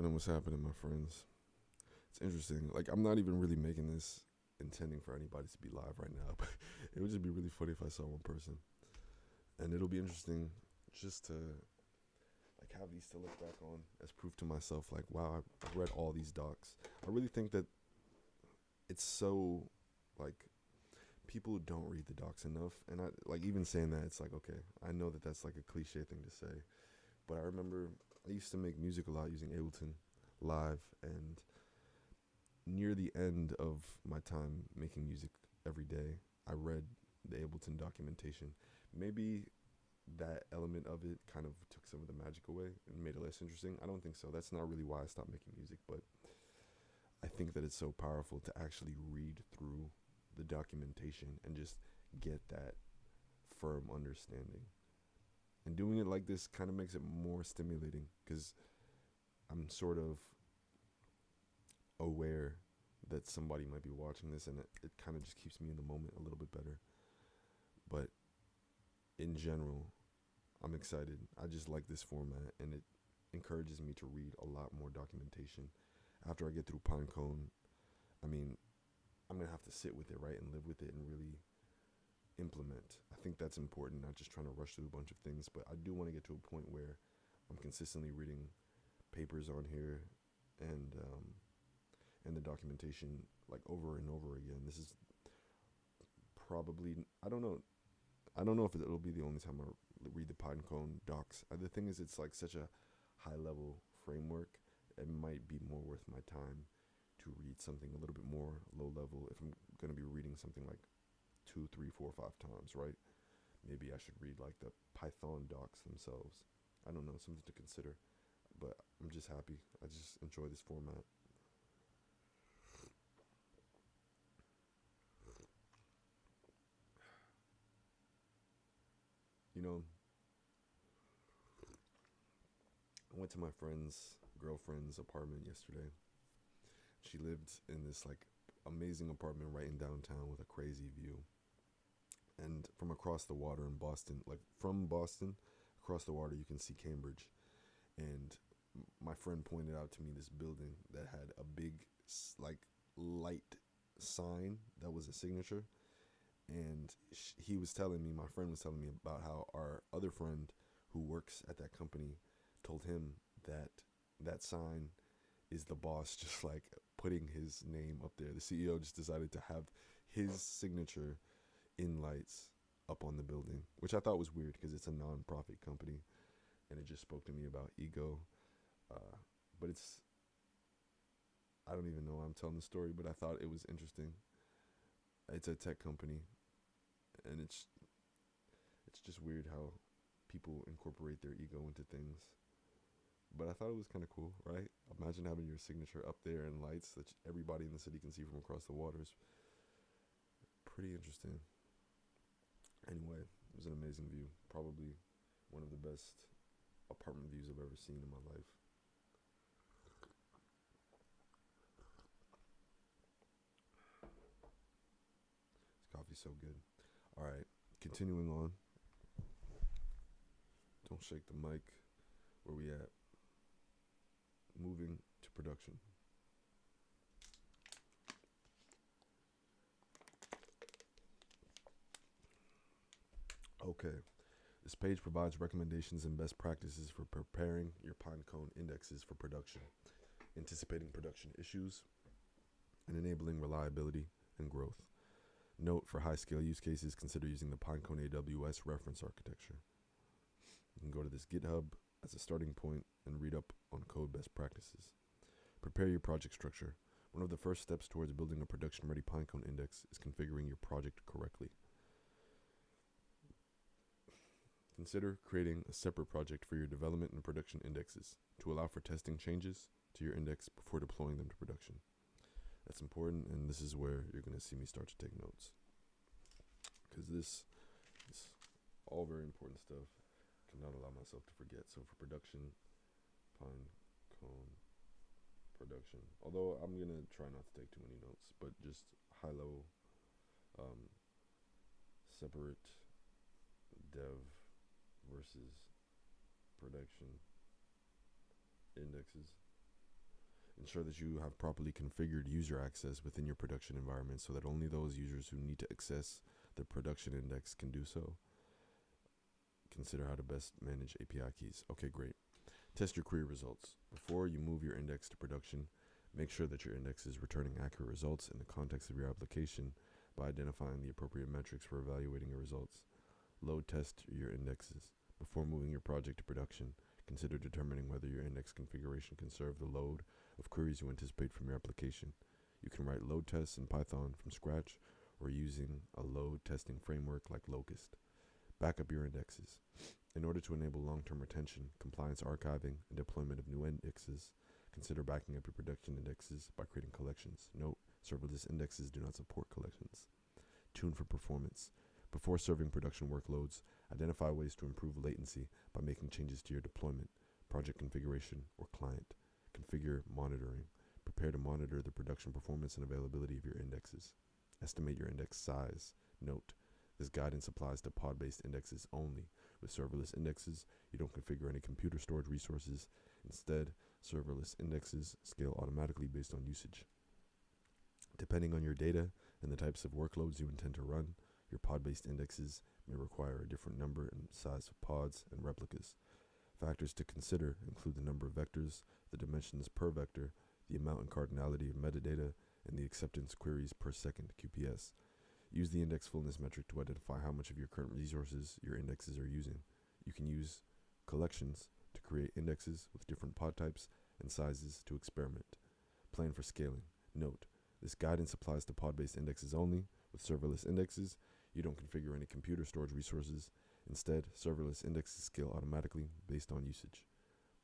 What's happening, my friends? It's interesting. Like, I'm not even really making this intending for anybody to be live right now, but it would just be really funny if I saw one person. And it'll be interesting just to like have these to look back on as proof to myself, like, wow, I've read all these docs. I really think that it's so, like, people don't read the docs enough. And I, like, even saying that, it's like, okay, I know that that's like a cliche thing to say, but I remember I used to make music a lot using Ableton Live, and near the end of my time making music every day, I read the Ableton documentation. Maybe that element of it kind of took some of the magic away and made it less interesting. I don't think so. That's not really why I stopped making music, but I think that it's so powerful to actually read through the documentation and just get that firm understanding. And doing it like this kind of makes it more stimulating because I'm sort of aware that somebody might be watching this, and it kind of just keeps me in the moment a little bit better. But in general, I'm excited. I just like this format, and it encourages me to read a lot more documentation. After I get through Pinecone, I mean, I'm going to have to sit with it, right, and live with it and really implement. I think that's important, not just trying to rush through a bunch of things, but I do want to get to a point where I'm consistently reading papers on here and the documentation like over and over again. This is probably, I don't know if it'll be the only time I read the Pinecone docs. The thing is, it's like such a high level framework. It might be more worth my time to read something a little bit more low level if I'm going to be reading something like 2, 3, 4, 5 times, right? Maybe I should read like the Python docs themselves. I don't know, something to consider. But I'm just happy. I just enjoy this format. You know, I went to my friend's girlfriend's apartment yesterday. She lived in this like amazing apartment right in downtown with a crazy view. And from across the water in Boston, like from Boston across the water, you can see Cambridge. And my friend pointed out to me this building that had a big like light sign that was a signature. And he was telling me, my friend was telling me about how our other friend who works at that company told him that that sign is the boss just like putting his name up there. The CEO just decided to have his signature in lights up on the building, which I thought was weird because it's a non-profit company, and it just spoke to me about ego. But it's, I don't even know why I'm telling the story, but I thought it was interesting. It's a tech company, and it's just weird how people incorporate their ego into things. But I thought it was kind of cool, right? Imagine having your signature up there in lights that everybody in the city can see from across the waters. Pretty interesting. Anyway, it was an amazing view. Probably one of the best apartment views I've ever seen in my life. This coffee's so good. All right, continuing on. Don't shake the mic. Where we at? Moving to production. Okay. This page provides recommendations and best practices for preparing your Pinecone indexes for production, anticipating production issues, and enabling reliability and growth. Note, for high-scale use cases, consider using the Pinecone AWS reference architecture. You can go to this GitHub as a starting point and read up on code best practices. Prepare your project structure. One of the first steps towards building a production-ready Pinecone index is configuring your project correctly. Consider creating a separate project for your development and production indexes to allow for testing changes to your index before deploying them to production. That's important, and this is where you're going to see me start to take notes, because this is all very important stuff. Cannot allow myself to forget. So for production, Pinecone production. Although I'm going to try not to take too many notes, but just high level, separate dev versus production indexes. Ensure that you have properly configured user access within your production environment so that only those users who need to access the production index can do so. Consider how to best manage API keys. Okay, great. Test your query results. Before you move your index to production, make sure that your index is returning accurate results in the context of your application by identifying the appropriate metrics for evaluating your results. Load test your indexes. Before moving your project to production, consider determining whether your index configuration can serve the load of queries you anticipate from your application. You can write load tests in Python from scratch or using a load testing framework like Locust. Back up your indexes. In order to enable long-term retention, compliance archiving, and deployment of new indexes, consider backing up your production indexes by creating collections. Note, serverless indexes do not support collections. Tune for performance. Before serving production workloads, identify ways to improve latency by making changes to your deployment, project configuration, or client. Configure monitoring. Prepare to monitor the production performance and availability of your indexes. Estimate your index size. Note, this guidance applies to pod-based indexes only. With serverless indexes, you don't configure any computer storage resources. Instead, serverless indexes scale automatically based on usage. Depending on your data and the types of workloads you intend to run, your pod-based indexes may require a different number and size of pods and replicas. Factors to consider include the number of vectors, the dimensions per vector, the amount and cardinality of metadata, and the acceptance queries per second (QPS). Use the index fullness metric to identify how much of your current resources your indexes are using. You can use collections to create indexes with different pod types and sizes to experiment. Plan for scaling. Note, this guidance applies to pod-based indexes only. With serverless indexes, you don't configure any computer storage resources. Instead, serverless indexes scale automatically based on usage.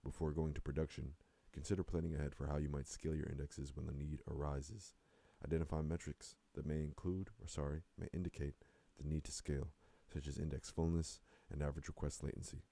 Before going to production, consider planning ahead for how you might scale your indexes when the need arises. Identify metrics that may indicate the need to scale, such as index fullness and average request latency.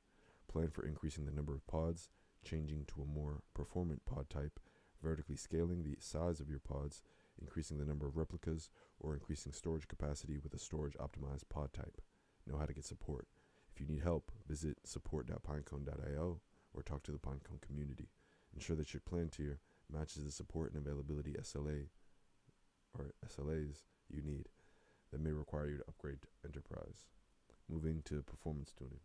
Plan for increasing the number of pods, changing to a more performant pod type, vertically scaling the size of your pods, increasing the number of replicas, or increasing storage capacity with a storage optimized pod type. Know how to get support. If you need help, visit support.pinecone.io or talk to the Pinecone community. Ensure that your plan tier matches the support and availability SLAs you need that may require you to upgrade to enterprise. Moving to performance tuning.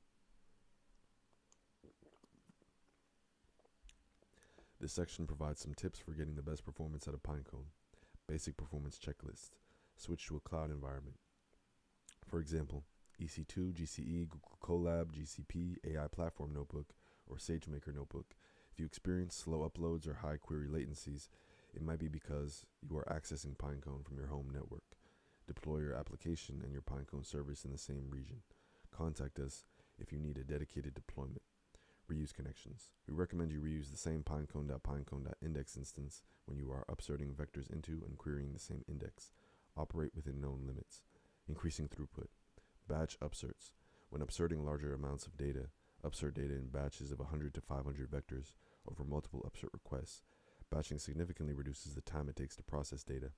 This section provides some tips for getting the best performance out of Pinecone. Basic performance checklist. Switch to a cloud environment. For example, EC2, GCE, Google Colab, GCP, AI Platform Notebook, or SageMaker Notebook. If you experience slow uploads or high query latencies, it might be because you are accessing Pinecone from your home network. Deploy your application and your Pinecone service in the same region. Contact us if you need a dedicated deployment. Reuse connections. We recommend you reuse the same pinecone.pinecone.index instance when you are upserting vectors into and querying the same index. Operate within known limits. Increasing throughput. Batch upserts. When upserting larger amounts of data, upsert data in batches of 100 to 500 vectors over multiple upsert requests. Batching significantly reduces the time it takes to process data.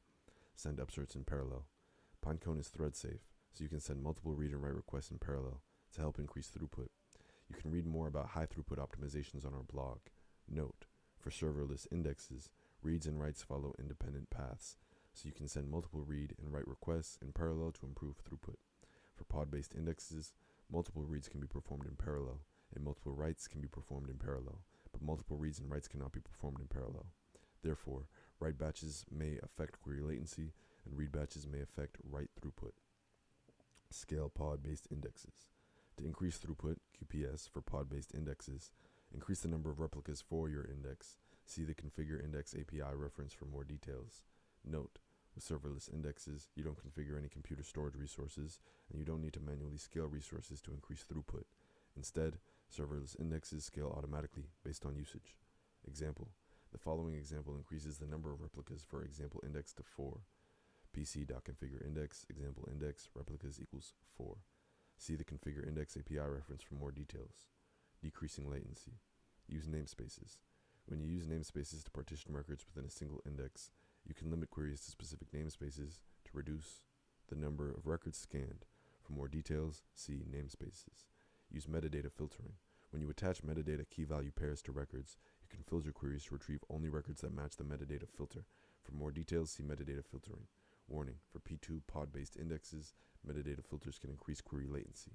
Send upserts in parallel. Pinecone is thread safe, so you can send multiple read and write requests in parallel to help increase throughput. You can read more about high throughput optimizations on our blog. Note, for serverless indexes, reads and writes follow independent paths, so you can send multiple read and write requests in parallel to improve throughput. For pod-based indexes, multiple reads can be performed in parallel, and multiple writes can be performed in parallel, but multiple reads and writes cannot be performed in parallel. Therefore, write batches may affect query latency, and read batches may affect write throughput. Scale pod-based indexes. To increase throughput, QPS, for pod-based indexes, increase the number of replicas for your index. See the Configure Index API reference for more details. Note, with serverless indexes, you don't configure any computer storage resources, and you don't need to manually scale resources to increase throughput. Instead, serverless indexes scale automatically based on usage. Example, the following example increases the number of replicas for example index to 4. pc.configure index, example index, replicas equals 4. See the Configure Index API reference for more details. Decreasing latency. Use namespaces. When you use namespaces to partition records within a single index, you can limit queries to specific namespaces to reduce the number of records scanned. For more details, see namespaces. Use metadata filtering. When you attach metadata key value pairs to records, you can filter queries to retrieve only records that match the metadata filter. For more details, see metadata filtering. Warning, for P2 pod-based indexes, metadata filters can increase query latency.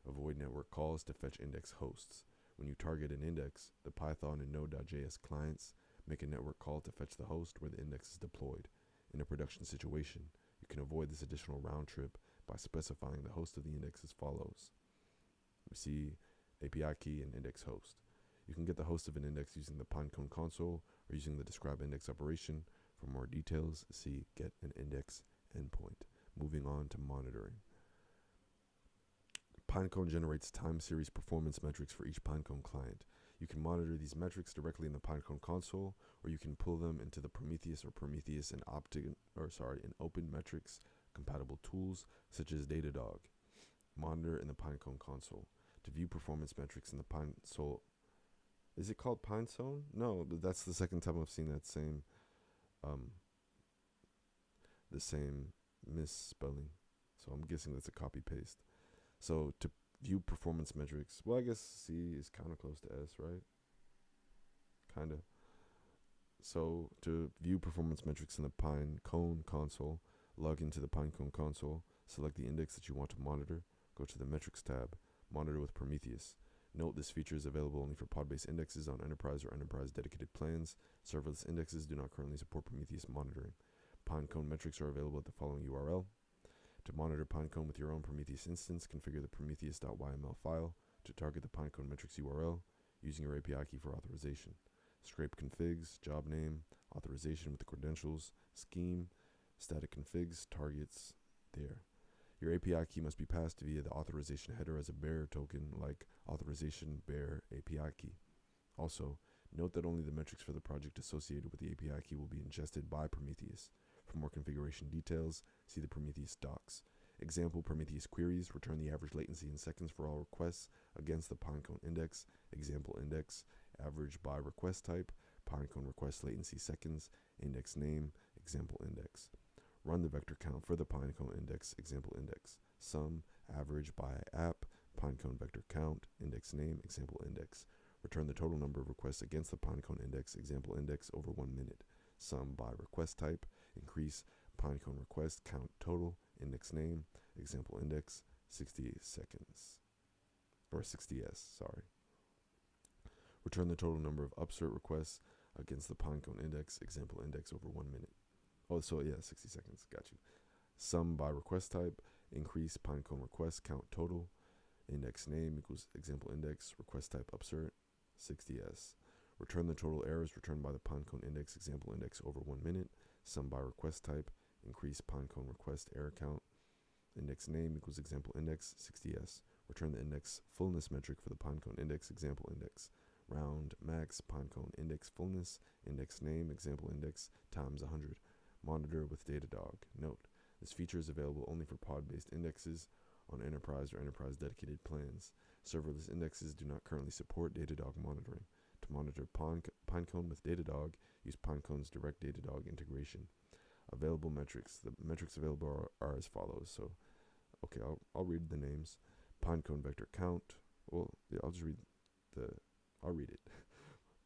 Avoid network calls to fetch index hosts. When you target an index, the Python and Node.js clients make a network call to fetch the host where the index is deployed. In a production situation, you can avoid this additional round trip by specifying the host of the index as follows. We see API key and index host. You can get the host of an index using the Pinecone console or using the describe index operation. For more details, see Get an Index endpoint. Moving on to monitoring. Pinecone generates time series performance metrics for each Pinecone client. You can monitor these metrics directly in the Pinecone console, or you can pull them into the Prometheus or Prometheus and Open Metrics compatible tools such as Datadog. Monitor in the Pinecone console. To view performance metrics in the Pinecone, is it called Pinecone? No, that's the second time I've seen that the same misspelling. So I'm guessing that's a copy paste. So to view performance metrics, well, I guess C is kind of close to S, right? Kind of. So to view performance metrics in the Pinecone console, log into the Pinecone console, select the index that you want to monitor, go to the Metrics tab, monitor with Prometheus. Note this feature is available only for pod-based indexes on Enterprise or Enterprise dedicated plans. Serverless indexes do not currently support Prometheus monitoring. Pinecone metrics are available at the following URL. To monitor Pinecone with your own Prometheus instance, configure the prometheus.yml file to target the Pinecone metrics URL using your API key for authorization. Scrape configs, job name, authorization with the credentials, scheme, static configs, targets there. Your API key must be passed via the authorization header as a bearer token like authorization bearer API key. Also, note that only the metrics for the project associated with the API key will be ingested by Prometheus. For more configuration details, see the Prometheus docs. Example Prometheus queries return the average latency in seconds for all requests against the Pinecone index. Example index, average by request type, Pinecone request latency seconds, index name, example index. Run the vector count for the Pinecone index, example index. Sum, average by app, Pinecone vector count, index name, example index. Return the total number of requests against the Pinecone index, example index over 1 minute. Sum by request type, increase Pinecone request count total, index name, example index, 60 seconds. Or 60s, sorry. Return the total number of upsert requests against the Pinecone index, example index over 1 minute. Oh, so yeah, 60 seconds, got you. Sum by request type, increase Pinecone request count total, index name equals example index, request type upsert, 60s. Return the total errors returned by the Pinecone index, example index over 1 minute. Sum by request type, increase Pinecone request error count, index name equals example index, 60s. Return the index fullness metric for the Pinecone index, example index. Round max Pinecone index fullness, index name, example index, times 100. Monitor with Datadog. Note, this feature is available only for pod-based indexes on Enterprise or Enterprise dedicated plans. Serverless indexes do not currently support Datadog monitoring. To monitor Pinecone with Datadog, use Pinecone's direct Datadog integration. Available metrics. The metrics available are as follows. So, okay, I'll read the names. Pinecone vector count. Well, yeah, I'll read it.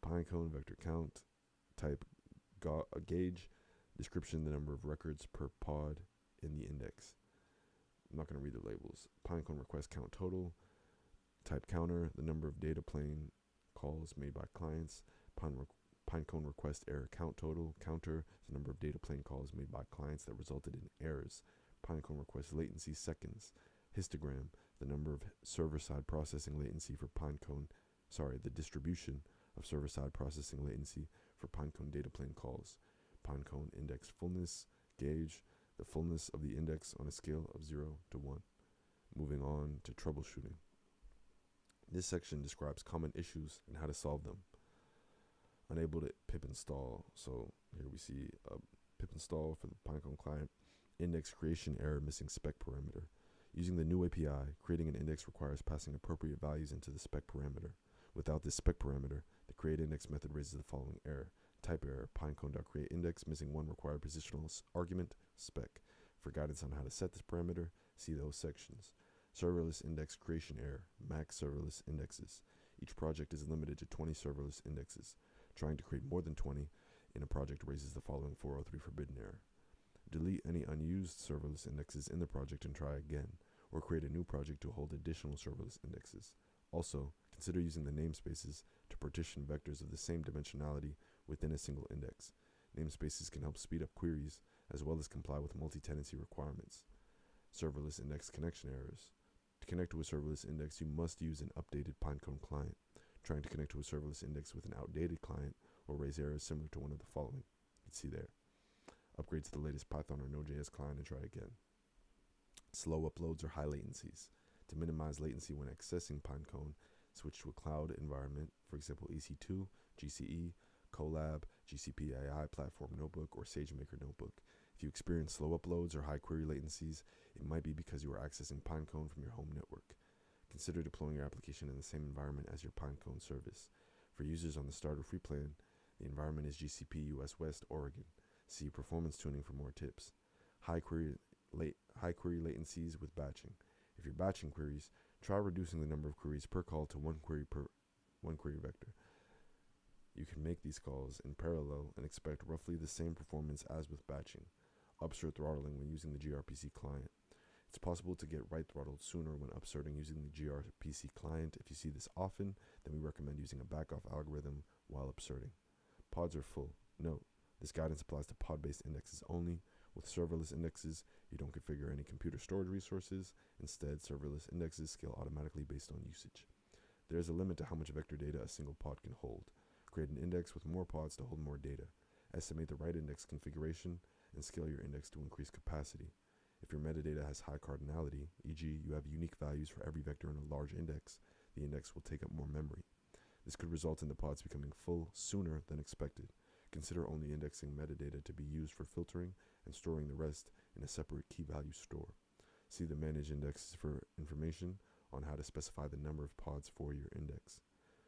Pinecone vector count. Type gauge. Description, the number of records per pod in the index. I'm not going to read the labels. Pinecone request count total. Type counter, the number of data plane calls made by clients. Pinecone request error count total. Counter, the number of data plane calls made by clients that resulted in errors. Pinecone request latency seconds. Histogram, the number of server-side processing latency for the distribution of server-side processing latency for Pinecone data plane calls. Pinecone index fullness gauge, the fullness of the index on a scale of 0 to 1. Moving on to troubleshooting. This section describes common issues and how to solve them. Unable to pip install. So here we see a pip install for the Pinecone client. Index creation error missing spec parameter. Using the new API, creating an index requires passing appropriate values into the spec parameter. Without this spec parameter, the create index method raises the following error. Type error, pinecone.create index missing one required positional argument, spec. For guidance on how to set this parameter, see those sections. Serverless index creation error, max serverless indexes. Each project is limited to 20 serverless indexes. Trying to create more than 20 in a project raises the following 403 forbidden error. Delete any unused serverless indexes in the project and try again, or create a new project to hold additional serverless indexes. Also, consider using the namespaces to partition vectors of the same dimensionality within a single index. Namespaces can help speed up queries, as well as comply with multi-tenancy requirements. Serverless index connection errors. To connect to a serverless index, you must use an updated Pinecone client. Trying to connect to a serverless index with an outdated client will raise errors similar to one of the following. You can see there. Upgrade to the latest Python or Node.js client and try again. Slow uploads or high latencies. To minimize latency when accessing Pinecone, switch to a cloud environment, for example EC2, GCE, Colab, GCP AI Platform Notebook, or SageMaker Notebook. If you experience slow uploads or high query latencies, it might be because you are accessing Pinecone from your home network. Consider deploying your application in the same environment as your Pinecone service. For users on the starter free plan, the environment is GCP US West, Oregon. See performance tuning for more tips. High query latencies with batching. If you're batching queries, try reducing the number of queries per call to one query vector. You can make these calls in parallel and expect roughly the same performance as with batching. Upsert throttling when using the gRPC client. It's possible to get right throttled sooner when upserting using the gRPC client. If you see this often, then we recommend using a backoff algorithm while upserting. Pods are full. Note, this guidance applies to pod-based indexes only. With serverless indexes, you don't configure any computer storage resources. Instead, serverless indexes scale automatically based on usage. There is a limit to how much vector data a single pod can hold. Create an index with more pods to hold more data. Estimate the right index configuration and scale your index to increase capacity. If your metadata has high cardinality, e.g., you have unique values for every vector in a large index, the index will take up more memory. This could result in the pods becoming full sooner than expected. Consider only indexing metadata to be used for filtering and storing the rest in a separate key value store. See the Manage Indexes for information on how to specify the number of pods for your index.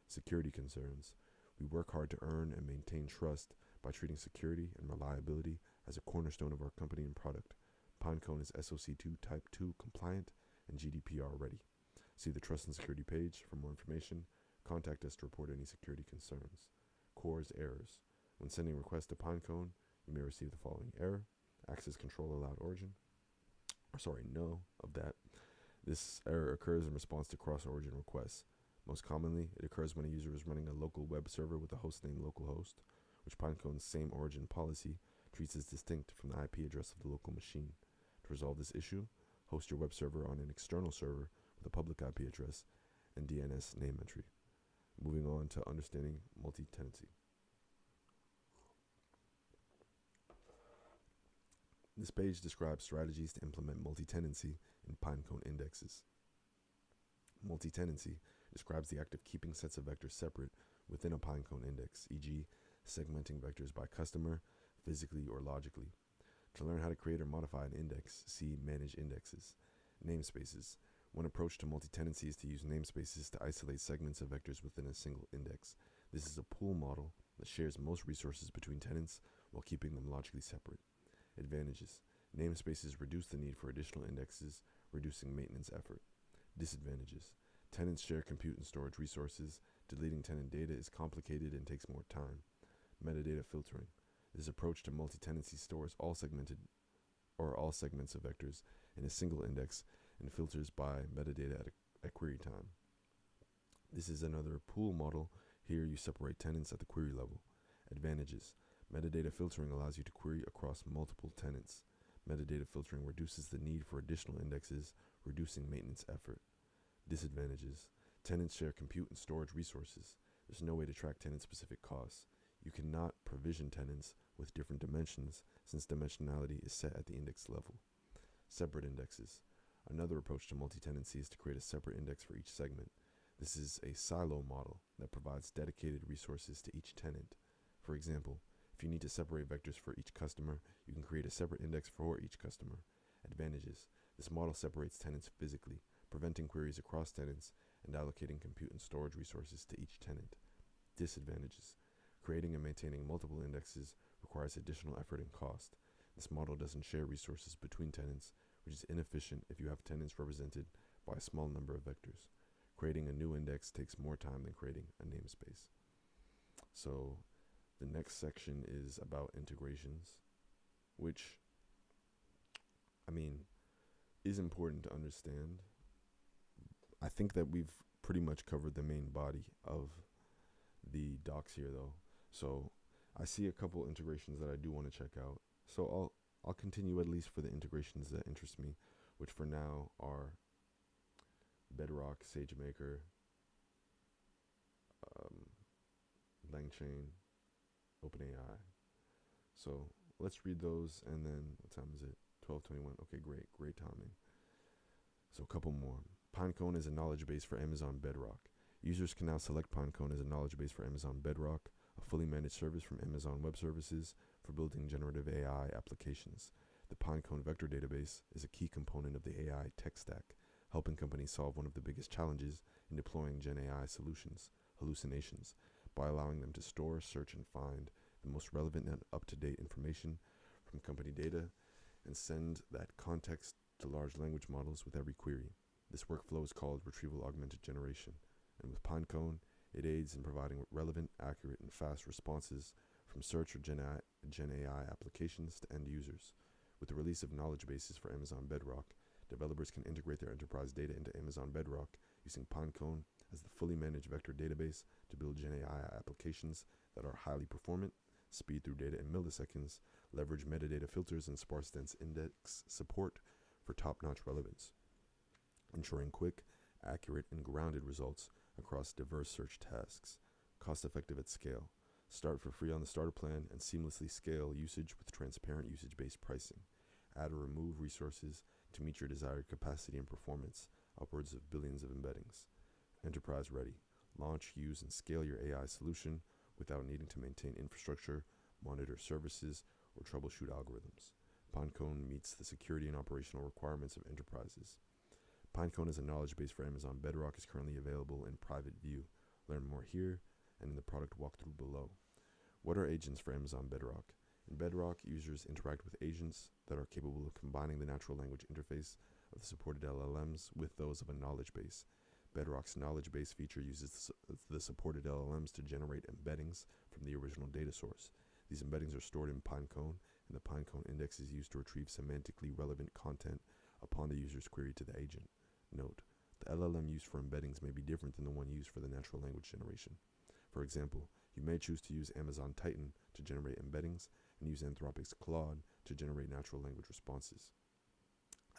Security concerns. We work hard to earn and maintain trust by treating security and reliability as a cornerstone of our company and product. Pinecone is SOC2 Type 2 compliant and GDPR ready. See the Trust and Security page for more information. Contact us to report any security concerns. CORS errors. When sending requests to Pinecone, you may receive the following error. Access control allowed origin. No of that. This error occurs in response to cross-origin requests. Most commonly, it occurs when a user is running a local web server with a hostname localhost, which Pinecone's same origin policy treats as distinct from the IP address of the local machine. To resolve this issue, host your web server on an external server with a public IP address and DNS name entry. Moving on to understanding multi-tenancy. This page describes strategies to implement multi-tenancy in Pinecone indexes. Multi-tenancy describes the act of keeping sets of vectors separate within a Pinecone index, e.g., segmenting vectors by customer, physically or logically. To learn how to create or modify an index, see Manage Indexes. Namespaces. One approach to multi-tenancy is to use namespaces to isolate segments of vectors within a single index. This is a pool model that shares most resources between tenants while keeping them logically separate. Advantages. Namespaces reduce the need for additional indexes, reducing maintenance effort. Disadvantages. Tenants share compute and storage resources. Deleting tenant data is complicated and takes more time. Metadata filtering. This approach to multi-tenancy stores all segments of vectors in a single index and filters by metadata at query time. This is another pool model. Here you separate tenants at the query level. Advantages. Metadata filtering allows you to query across multiple tenants. Metadata filtering reduces the need for additional indexes, reducing maintenance effort. Disadvantages. Tenants share compute and storage resources. There's no way to track tenant-specific costs. You cannot provision tenants with different dimensions since dimensionality is set at the index level. Separate indexes. Another approach to multi-tenancy is to create a separate index for each segment. This is a silo model that provides dedicated resources to each tenant. For example, if you need to separate vectors for each customer, you can create a separate index for each customer. Advantages. This model separates tenants physically, preventing queries across tenants and allocating compute and storage resources to each tenant. Disadvantages. Creating and maintaining multiple indexes requires additional effort and cost. This model doesn't share resources between tenants, which is inefficient if you have tenants represented by a small number of vectors. Creating a new index takes more time than creating a namespace. So the next section is about integrations, which, is important to understand. I think that we've pretty much covered the main body of the docs here, though. So I see a couple integrations that I do want to check out. So I'll continue at least for the integrations that interest me, which for now are Bedrock, SageMaker, LangChain, OpenAI. So let's read those, and then what time is it? 12:21. Okay, great timing. So a couple more. Pinecone is a knowledge base for Amazon Bedrock. Users can now select Pinecone as a knowledge base for Amazon Bedrock, a fully managed service from Amazon Web Services for building generative AI applications. The Pinecone vector database is a key component of the AI tech stack, helping companies solve one of the biggest challenges in deploying Gen AI solutions, hallucinations, by allowing them to store, search, and find the most relevant and up-to-date information from company data and send that context to large language models with every query. This workflow is called retrieval augmented generation, and with Pinecone, it aids in providing relevant, accurate, and fast responses from search or Gen AI applications to end users. With the release of knowledge bases for Amazon Bedrock, developers can integrate their enterprise data into Amazon Bedrock using Pinecone as the fully managed vector database to build Gen AI applications that are highly performant, speed through data in milliseconds, leverage metadata filters and sparse dense index support for top-notch relevance, ensuring quick, accurate, and grounded results across diverse search tasks, cost-effective at scale. Start for free on the starter plan and seamlessly scale usage with transparent usage-based pricing. Add or remove resources to meet your desired capacity and performance, upwards of billions of embeddings. Enterprise ready. Launch, use, and scale your AI solution without needing to maintain infrastructure, monitor services, or troubleshoot algorithms. Pinecone meets the security and operational requirements of enterprises. Pinecone as a knowledge base for Amazon Bedrock is currently available in private view. Learn more here and in the product walkthrough below. What are agents for Amazon Bedrock? In Bedrock, users interact with agents that are capable of combining the natural language interface of the supported LLMs with those of a knowledge base. Bedrock's knowledge base feature uses the supported LLMs to generate embeddings from the original data source. These embeddings are stored in Pinecone, and the Pinecone index is used to retrieve semantically relevant content upon the user's query to the agent. Note, the LLM used for embeddings may be different than the one used for the natural language generation. For example, you may choose to use Amazon Titan to generate embeddings and use Anthropic's Claude to generate natural language responses.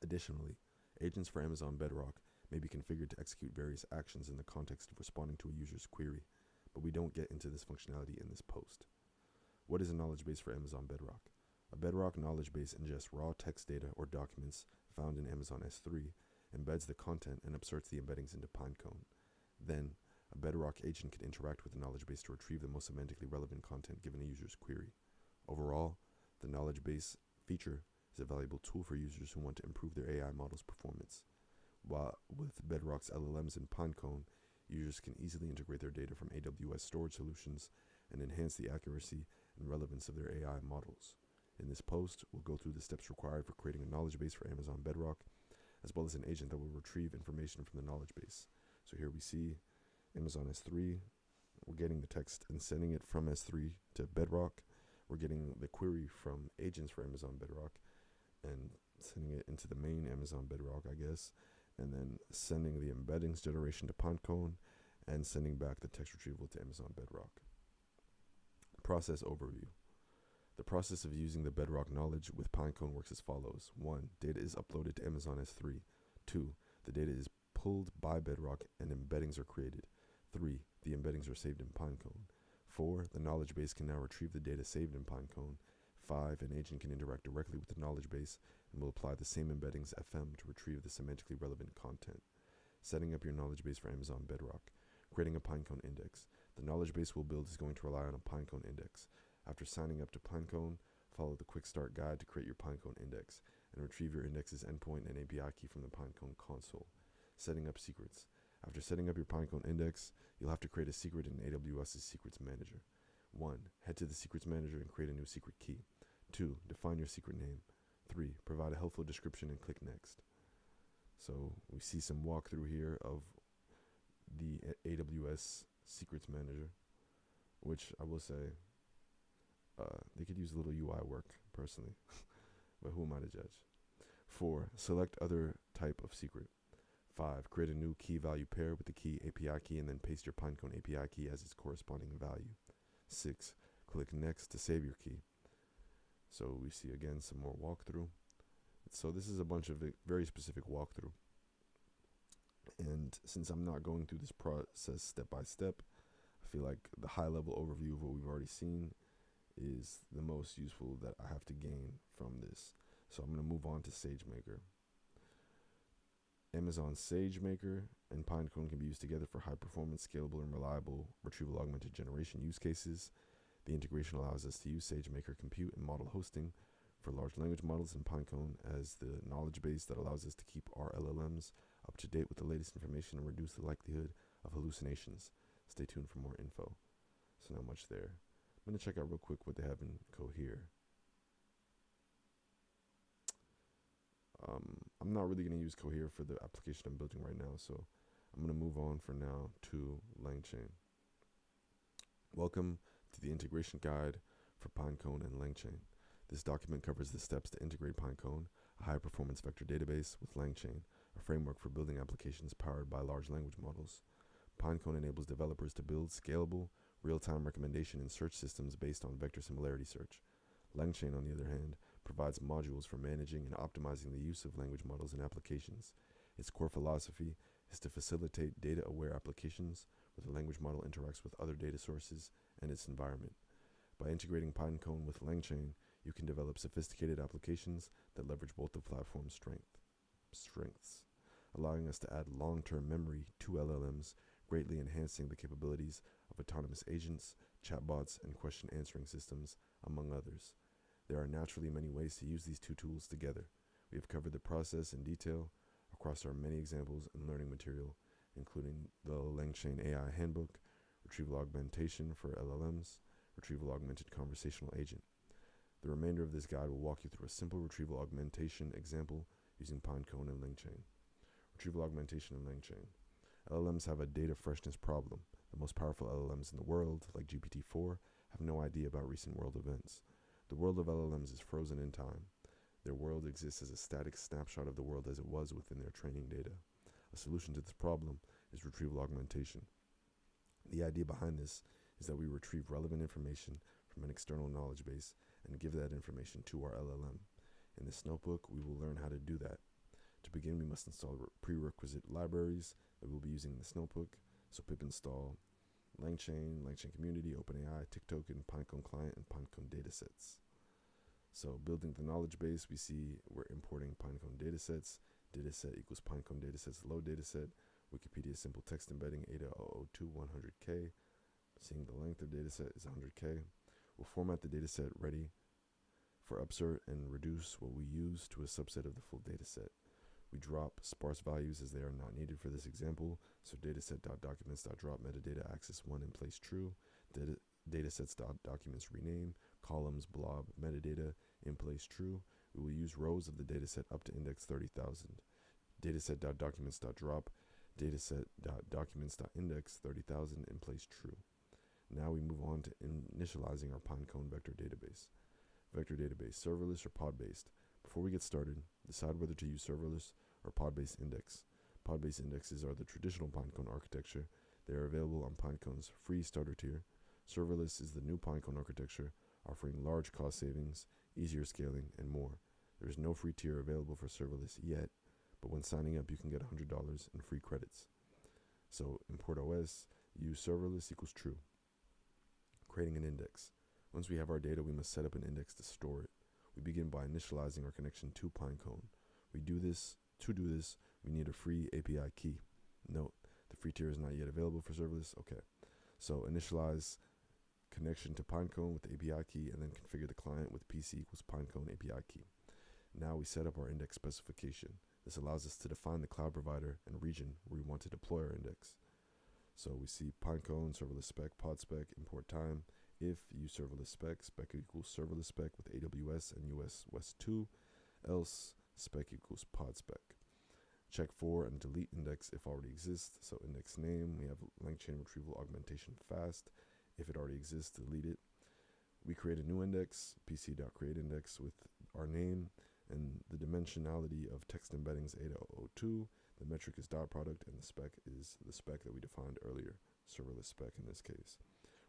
Additionally, agents for Amazon Bedrock may be configured to execute various actions in the context of responding to a user's query, but we don't get into this functionality in this post. What is a knowledge base for Amazon Bedrock? A Bedrock knowledge base ingests raw text data or documents found in Amazon S3, embeds the content, and inserts the embeddings into Pinecone. Then, a Bedrock agent can interact with the knowledge base to retrieve the most semantically relevant content given a user's query. Overall, the knowledge base feature is a valuable tool for users who want to improve their AI model's performance. While with Bedrock's LLMs in Pinecone, users can easily integrate their data from AWS storage solutions and enhance the accuracy and relevance of their AI models. In this post, we'll go through the steps required for creating a knowledge base for Amazon Bedrock, as well as an agent that will retrieve information from the knowledge base. So here we see Amazon S3, we're getting the text and sending it from S3 to Bedrock. We're getting the query from agents for Amazon Bedrock and sending it into the main Amazon Bedrock, I guess, and then sending the embeddings generation to Pinecone and sending back the text retrieval to Amazon Bedrock. Process overview. The process of using the Bedrock knowledge with Pinecone works as follows. 1. Data is uploaded to Amazon S3. 2. The data is pulled by Bedrock and embeddings are created. 3. The embeddings are saved in Pinecone. 4. The knowledge base can now retrieve the data saved in Pinecone. 5. An agent can interact directly with the knowledge base and will apply the same embeddings FM to retrieve the semantically relevant content. Setting up your knowledge base for Amazon Bedrock. Creating a Pinecone index. The knowledge base we'll build is going to rely on a Pinecone index. After signing up to Pinecone, follow the quick start guide to create your Pinecone index and retrieve your index's endpoint and API key from the Pinecone console. Setting up secrets. After setting up your Pinecone index, you'll have to create a secret in AWS's Secrets Manager. 1. Head to the Secrets Manager and create a new secret key. 2. Define your secret name. 3. Provide a helpful description and click Next. So we see some walkthrough here of the AWS Secrets Manager, which I will say they could use a little UI work, personally, but who am I to judge? 4. Select other type of secret. 5. Create a new key value pair with the key API key and then paste your Pinecone API key as its corresponding value. 6. Click Next to save your key. So we see again some more walkthrough. So this is a bunch of very specific walkthrough. And since I'm not going through this process step by step, I feel like the high level overview of what we've already seen is the most useful that I have to gain from this. So I'm going to move on to SageMaker. Amazon SageMaker and Pinecone can be used together for high performance, scalable, and reliable retrieval augmented generation use cases. The integration allows us to use SageMaker compute and model hosting for large language models and Pinecone as the knowledge base that allows us to keep our LLMs up to date with the latest information and reduce the likelihood of hallucinations. Stay tuned for more info. So not much there. I'm going to check out real quick what they have in Cohere. I'm not really going to use Cohere for the application I'm building right now, so I'm going to move on for now to LangChain. Welcome to the integration guide for Pinecone and LangChain. This document covers the steps to integrate Pinecone, a high-performance vector database, with LangChain, a framework for building applications powered by large language models. Pinecone enables developers to build scalable, real-time recommendation and search systems based on vector similarity search. LangChain, on the other hand, provides modules for managing and optimizing the use of language models in applications. Its core philosophy is to facilitate data-aware applications where the language model interacts with other data sources and its environment. By integrating Pinecone with LangChain, you can develop sophisticated applications that leverage both the platform's strengths, allowing us to add long-term memory to LLMs, greatly enhancing the capabilities of autonomous agents, chatbots, and question-answering systems, among others. There are naturally many ways to use these two tools together. We have covered the process in detail across our many examples and learning material, including the LangChain AI Handbook, Retrieval Augmentation for LLMs, Retrieval Augmented Conversational Agent. The remainder of this guide will walk you through a simple retrieval augmentation example using Pinecone and LangChain. Retrieval augmentation in LangChain. LLMs have a data freshness problem. The most powerful LLMs in the world, like GPT-4, have no idea about recent world events. The world of LLMs is frozen in time. Their world exists as a static snapshot of the world as it was within their training data. A solution to this problem is retrieval augmentation. The idea behind this is that we retrieve relevant information from an external knowledge base and give that information to our LLM. In this notebook, we will learn how to do that. To begin, we must install prerequisite libraries that we'll be using in this notebook. So pip install LangChain, LangChain Community, OpenAI, TikToken, Pinecone Client, and Pinecone Datasets. So building the knowledge base, we see we're importing Pinecone datasets. Dataset equals Pinecone datasets load dataset. Wikipedia simple text embedding ADA002 100K. Seeing the length of dataset is 100K. We'll format the dataset ready for upsert and reduce what we use to a subset of the full dataset. We drop sparse values as they are not needed for this example, so dataset.documents.drop metadata axis 1 in place true, datasets.documents rename, columns blob metadata in place true. We will use rows of the dataset up to index 30,000. Dataset.documents.drop, dataset.documents.index 30,000 in place true. Now we move on to initializing our Pinecone vector database. Vector database, serverless or pod-based. Before we get started, decide whether to use serverless or pod-based index. Pod-based indexes are the traditional Pinecone architecture. They are available on Pinecone's free starter tier. Serverless is the new Pinecone architecture, offering large cost savings, easier scaling, and more. There is no free tier available for serverless yet, but when signing up, you can get $100 in free credits. So import OS, use serverless equals true. Creating an index. Once we have our data, we must set up an index to store it. We begin by initializing our connection to Pinecone. To do this, we need a free API key. Note, the free tier is not yet available for serverless. Okay, so initialize connection to Pinecone with the API key and then configure the client with PC equals Pinecone API key. Now we set up our index specification. This allows us to define the cloud provider and region where we want to deploy our index. So we see Pinecone, serverless spec, pod spec, import time. If use serverless spec equals serverless spec with AWS and US West 2, else spec equals pod spec. Check for and delete index if already exists. So index name, we have LangChain retrieval augmentation fast. If it already exists, delete it. We create a new index, pc.createIndex with our name and the dimensionality of text embeddings ADA002. The metric is dot product and the spec is the spec that we defined earlier, serverless spec in this case.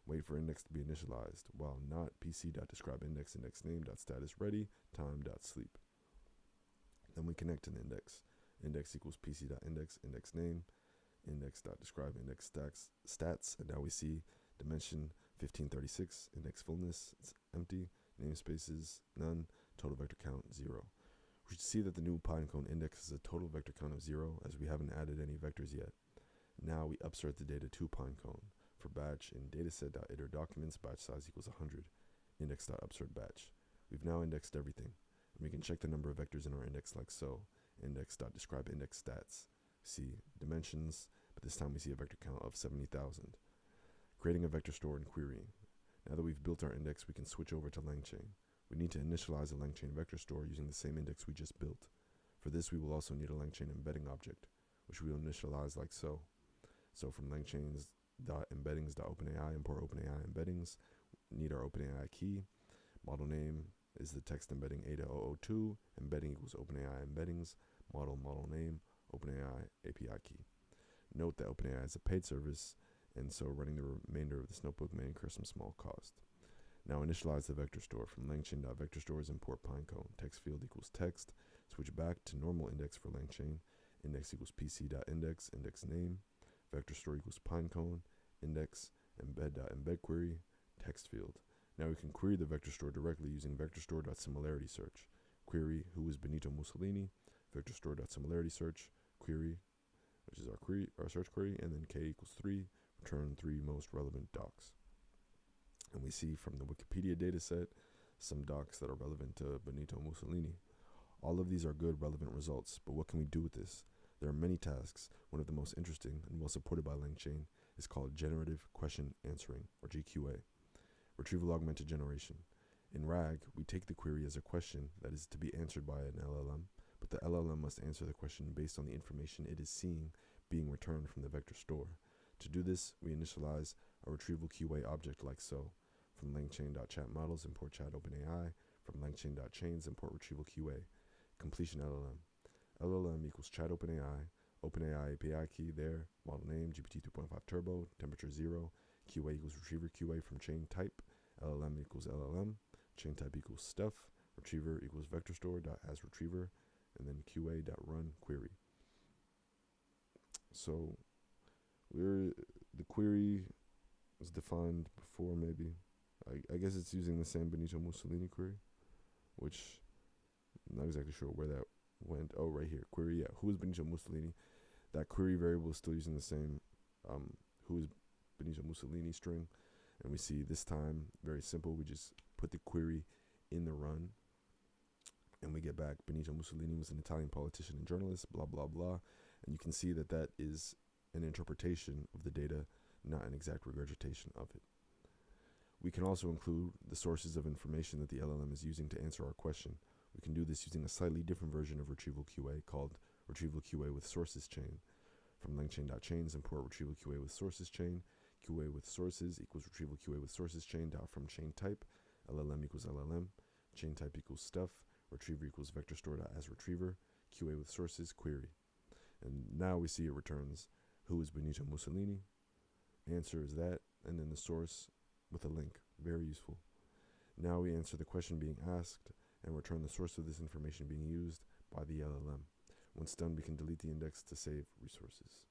Wait for index to be initialized. While not, pc.describeIndex, index name.status ready, time.sleep. Then we connect to the index. Index equals pc.index, index name, index.describe, index stats. And now we see dimension 1536, index fullness, it's empty. Namespaces, none. Total vector count, 0. We should see that the new Pinecone index is a total vector count of 0, as we haven't added any vectors yet. Now we upsert the data to Pinecone. For batch, in dataset.iter documents, batch size equals 100, index.upsert batch. We've now indexed everything, and we can check the number of vectors in our index like so. Index.describe index stats. See dimensions, but this time we see a vector count of 70,000. Creating a vector store and querying. Now that we've built our index, we can switch over to LangChain. We need to initialize a LangChain vector store using the same index we just built. For this, we will also need a LangChain embedding object, which we will initialize like so. So from langchains.embeddings.openai, import OpenAI embeddings, need our OpenAI key. Model name is the text embedding ADA002, embedding equals OpenAI embeddings, model name, OpenAI API key. Note that OpenAI is a paid service, and so running the remainder of this notebook may incur some small cost. Now initialize the vector store. From langchain.vectorstores, import Pinecone. Text field equals text. Switch back to normal index for LangChain. Index equals pc.index, index name. Vector store equals Pinecone. Index, embed.embed query, text field. Now we can query the vector store directly using vectorstore.similarity search. Query, who is Benito Mussolini? Vectorstore.similarity search, query, which is our search query, and then k equals 3, return 3 most relevant docs. And we see from the Wikipedia dataset some docs that are relevant to Benito Mussolini. All of these are good, relevant results, but what can we do with this? There are many tasks. One of the most interesting and well supported by LangChain is called Generative Question Answering, or GQA. Retrieval Augmented Generation. In RAG, we take the query as a question that is to be answered by an LLM, but the LLM must answer the question based on the information it is seeing being returned from the vector store. To do this, we initialize a retrieval QA object like so. From langchain.chatModels, import chat OpenAI. From langchain.chains, import retrieval QA. Completion LLM. LLM equals chat OpenAI. OpenAI API key there. Model name, GPT 3.5 Turbo. Temperature 0. QA equals retriever QA from chain type. LLM equals LLM. Chain type equals stuff. Retriever equals vector store.as retriever. And then QA.run query. So the query was defined before, maybe. I guess it's using the same Benito Mussolini query, which I'm not exactly sure where that went. Oh, right here. Query, yeah. Who is Benito Mussolini? That query variable is still using the same who is Benito Mussolini string. And we see this time, very simple. We just put the query in the run. And we get back Benito Mussolini was an Italian politician and journalist, blah, blah, blah. And you can see that that is an interpretation of the data, not an exact regurgitation of it. We can also include the sources of information that the LLM is using to answer our question. We can do this using a slightly different version of retrieval QA called retrieval QA with sources chain. From langchain.chains, import retrieval QA with sources chain. QA with sources equals retrieval QA with sources chain dot from chain type. LLM equals LLM. Chain type equals stuff. Retriever equals vector store.as retriever. QA with sources query. And now we see it returns who is Benito Mussolini. Answer is that, and then the source with a link. Very useful. Now we answer the question being asked and return the source of this information being used by the LLM. Once done, we can delete the index to save resources.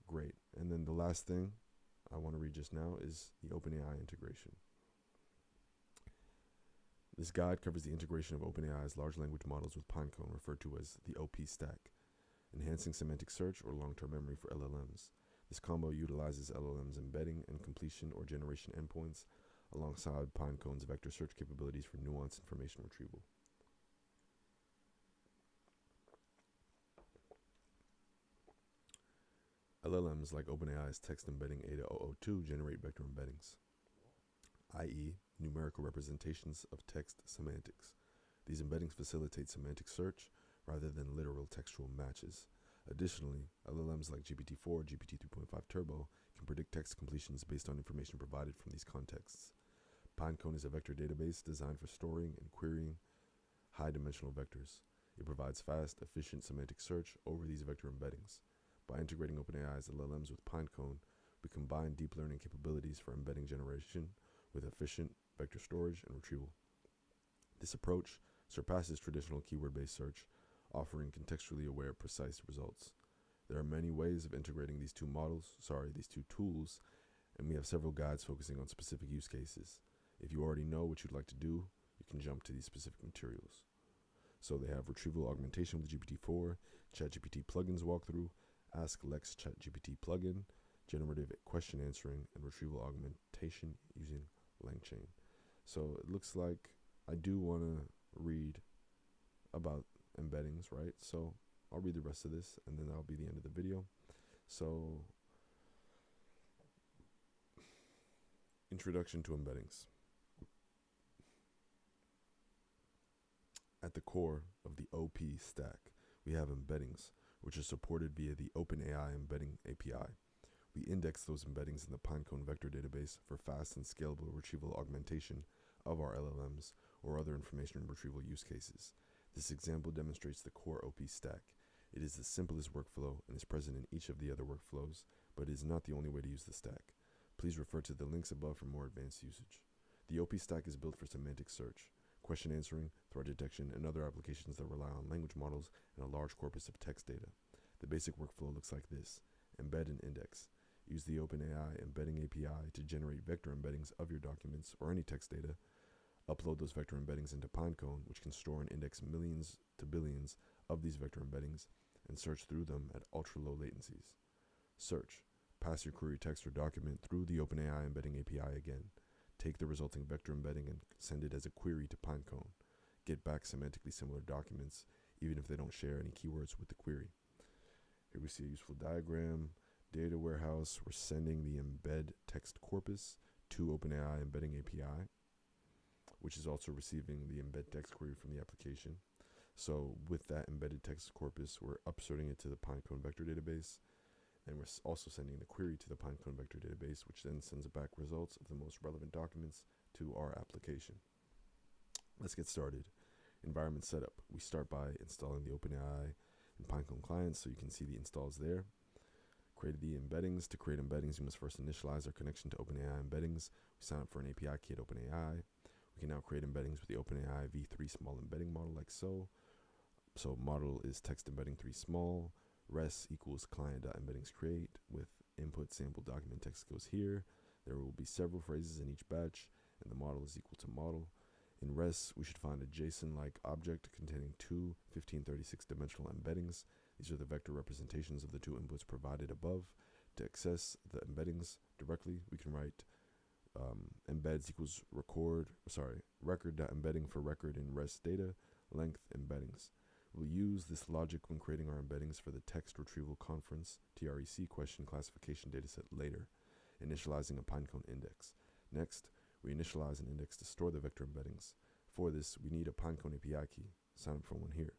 Great. And then the last thing I want to read just now is the OpenAI integration. This guide covers the integration of OpenAI's large language models with Pinecone, referred to as the OP stack, enhancing semantic search or long-term memory for LLMs. This combo utilizes LLM's embedding and completion or generation endpoints alongside Pinecone's vector search capabilities for nuanced information retrieval. LLMs like OpenAI's text embedding ADA002 generate vector embeddings, i.e., numerical representations of text semantics. These embeddings facilitate semantic search rather than literal textual matches. Additionally, LLMs like GPT-4, GPT 3.5 Turbo can predict text completions based on information provided from these contexts. Pinecone is a vector database designed for storing and querying high-dimensional vectors. It provides fast, efficient semantic search over these vector embeddings. By integrating OpenAI's LLMs with Pinecone, we combine deep learning capabilities for embedding generation with efficient vector storage and retrieval. This approach surpasses traditional keyword-based search, offering contextually aware, precise results. There are many ways of integrating these two tools, And we have several guides focusing on specific use cases. If you already know what you'd like to do, you can jump to these specific materials. So they have retrieval augmentation with GPT-4, ChatGPT plugins walkthrough, Ask Lex ChatGPT plugin, generative question answering, and retrieval augmentation using LangChain. So it looks like I do want to read about embeddings, right? So I'll read the rest of this, and then that'll be the end of the video. So, introduction to embeddings. At the core of the OP stack, we have embeddings, which are supported via the OpenAI embedding API. We index those embeddings in the Pinecone vector database for fast and scalable retrieval augmentation of our LLMs or other information retrieval use cases. This example demonstrates the core OP stack. It is the simplest workflow and is present in each of the other workflows, but it is not the only way to use the stack. Please refer to the links above for more advanced usage. The OP stack is built for semantic search, question answering, threat detection, and other applications that rely on language models and a large corpus of text data. The basic workflow looks like this. Embed and index. Use the OpenAI embedding API to generate vector embeddings of your documents or any text data. Upload those vector embeddings into Pinecone, which can store and index millions to billions of these vector embeddings and search through them at ultra-low latencies. Search. Pass your query text or document through the OpenAI embedding API again. Take the resulting vector embedding and send it as a query to Pinecone. Get back semantically similar documents, even if they don't share any keywords with the query. Here we see a useful diagram. Data warehouse, we're sending the embed text corpus to OpenAI embedding API, which is also receiving the embed text query from the application. So with that embedded text corpus, we're upserting it to the Pinecone vector database, and we're also sending the query to the Pinecone vector database, which then sends back results of the most relevant documents to our application. Let's get started. Environment setup. We start by installing the OpenAI and Pinecone clients, so you can see the installs there. Created the embeddings. To create embeddings, we must first initialize our connection to OpenAI embeddings. We sign up for an API key at OpenAI. We can now create embeddings with the OpenAI v3 small embedding model like so. So model is text embedding 3 small. Res equals client.embeddings create with input sample document text goes here. There will be several phrases in each batch, and the model is equal to model. In res, we should find a JSON-like object containing two 1536 dimensional embeddings. These are the vector representations of the two inputs provided above. To access the embeddings directly, we can write embeds equals record.embedding for record in res data, length embeddings. We'll use this logic when creating our embeddings for the text retrieval conference TREC question classification dataset later, initializing a Pinecone index. Next, we initialize an index to store the vector embeddings. For this, we need a Pinecone API key. Sign up for one here.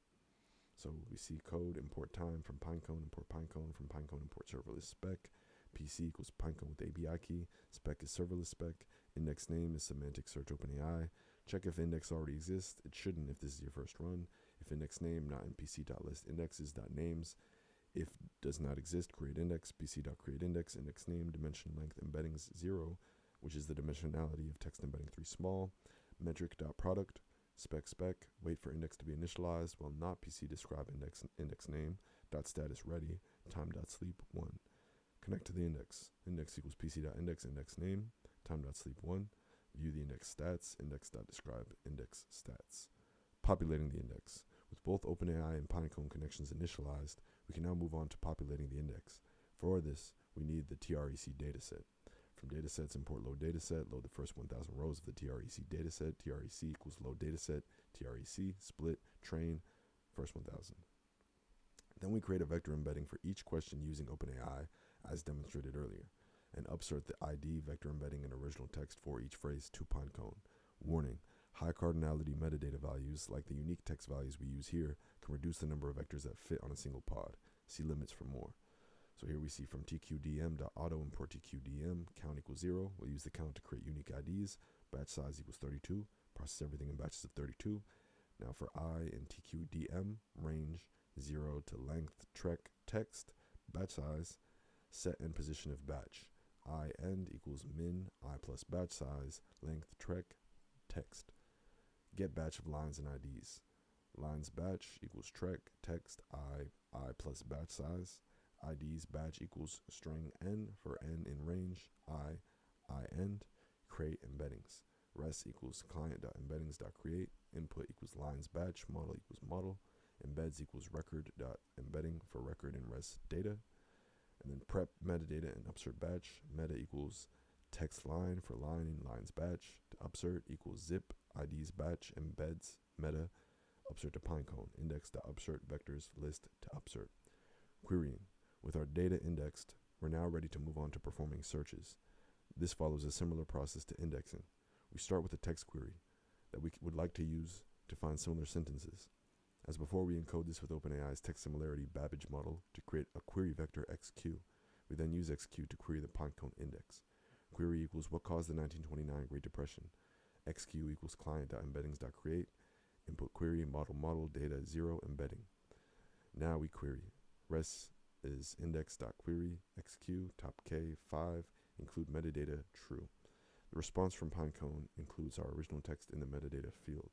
So we see code, import time from Pinecone, import Pinecone, from Pinecone, import serverless spec. PC equals Pinecone with API key. Spec is serverless spec. Index name is semantic search OpenAI. Check if index already exists. It shouldn't if this is your first run. If index name not in pc.list indexes.names. If does not exist, create index, pc.create index, index name, dimension length embeddings 0, which is the dimensionality of text embedding 3 small. Metric.product, spec, wait for index to be initialized while not pc describe index name, dot status ready, time.sleep 1. Connect to the index. Index equals pc.index, index name, time.sleep 1. View the index stats, index.describe, index stats. Populating the index. With both OpenAI and Pinecone connections initialized, we can now move on to populating the index. For this, we need the TREC dataset. From datasets, import load dataset, load the first 1,000 rows of the TREC dataset. TREC equals load dataset, TREC, split, train, first 1,000. Then we create a vector embedding for each question using OpenAI, as demonstrated earlier, and upsert the ID vector embedding in original text for each phrase to Pinecone. Warning, high cardinality metadata values, like the unique text values we use here, can reduce the number of vectors that fit on a single pod. See limits for more. So here we see from tqdm.auto import tqdm, count equals 0. We'll use the count to create unique IDs. Batch size equals 32. Process everything in batches of 32. Now for I in tqdm, range 0 to length trek text, batch size, set and position of batch. I end equals min, I plus batch size, length trek, text. Get batch of lines and IDs. Lines batch equals trek, text, I plus batch size. IDs batch equals string n for n in range, I end, create embeddings. Res equals client.embeddings.create, input equals lines batch, model equals model, embeds equals record.embedding for record and res data, and then prep metadata and upsert batch. Meta equals text line for line in lines batch. Upsert equals zip IDs batch embeds meta upsert to Pinecone index.upsert vectors list to upsert. Querying. With our data indexed, we're now ready to move on to performing searches. This follows a similar process to indexing. We start with a text query that we would like to use to find similar sentences. As before, we encode this with OpenAI's text similarity Babbage model to create a query vector XQ. We then use XQ to query the Pinecone index. Query equals what caused the 1929 Great Depression. XQ equals client.embeddings.create. Input query model data 0 embedding. Now we query. Res is index.query XQ top K 5 include metadata true. The response from Pinecone includes our original text in the metadata field.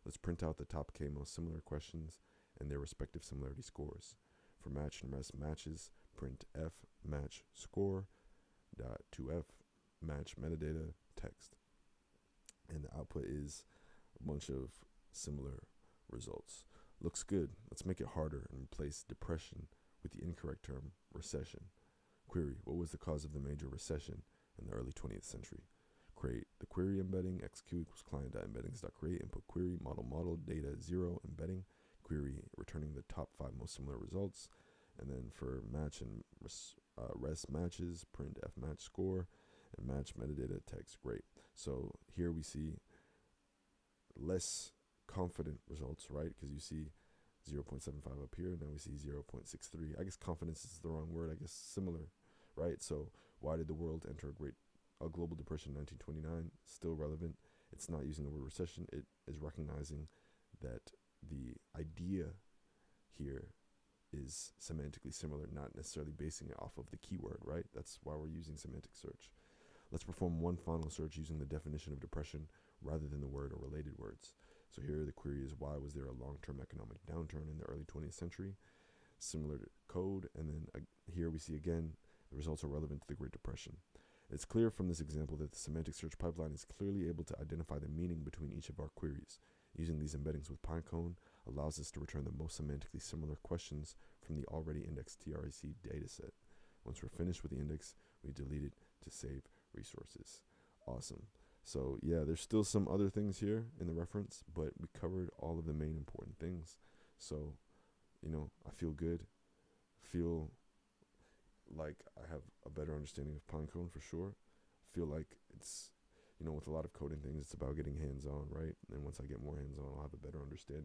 Let's print out the top K most similar questions and their respective similarity scores. For match and res matches, print F match score dot to F match metadata text. And the output is a bunch of similar results. Looks good. Let's make it harder and replace depression with the incorrect term recession. Query, what was the cause of the major recession in the early 20th century? Create the query embedding, XQ equals client.embeddings.create, input query, model data 0 embedding, query returning the top 5 most similar results, and then for match and res matches, print F match score, and match metadata text. Great. So here we see less confident results, right? Because you see 0.75 up here, now we see 0.63. I guess confidence is the wrong word, I guess similar, right? So why did the world enter a global depression in 1929? Still relevant. It's not using the word recession. It is recognizing that the idea here is semantically similar, not necessarily basing it off of the keyword, right? That's why we're using semantic search. Let's perform one final search using the definition of depression rather than the word or related words. So here the query is, why was there a long-term economic downturn in the early 20th century? Similar to code, and then here we see again the results are relevant to the Great Depression. It's clear from this example that the semantic search pipeline is clearly able to identify the meaning between each of our queries. Using these embeddings with Pinecone allows us to return the most semantically similar questions from the already indexed TREC dataset. Once we're finished with the index, we delete it to save resources. Awesome. So yeah, there's still some other things here in the reference, but we covered all of the main important things. So, I feel good. Feel like I have a better understanding of Pinecone for sure. Feel like it's, with a lot of coding things, it's about getting hands-on, right? And once I get more hands-on, I'll have a better understanding.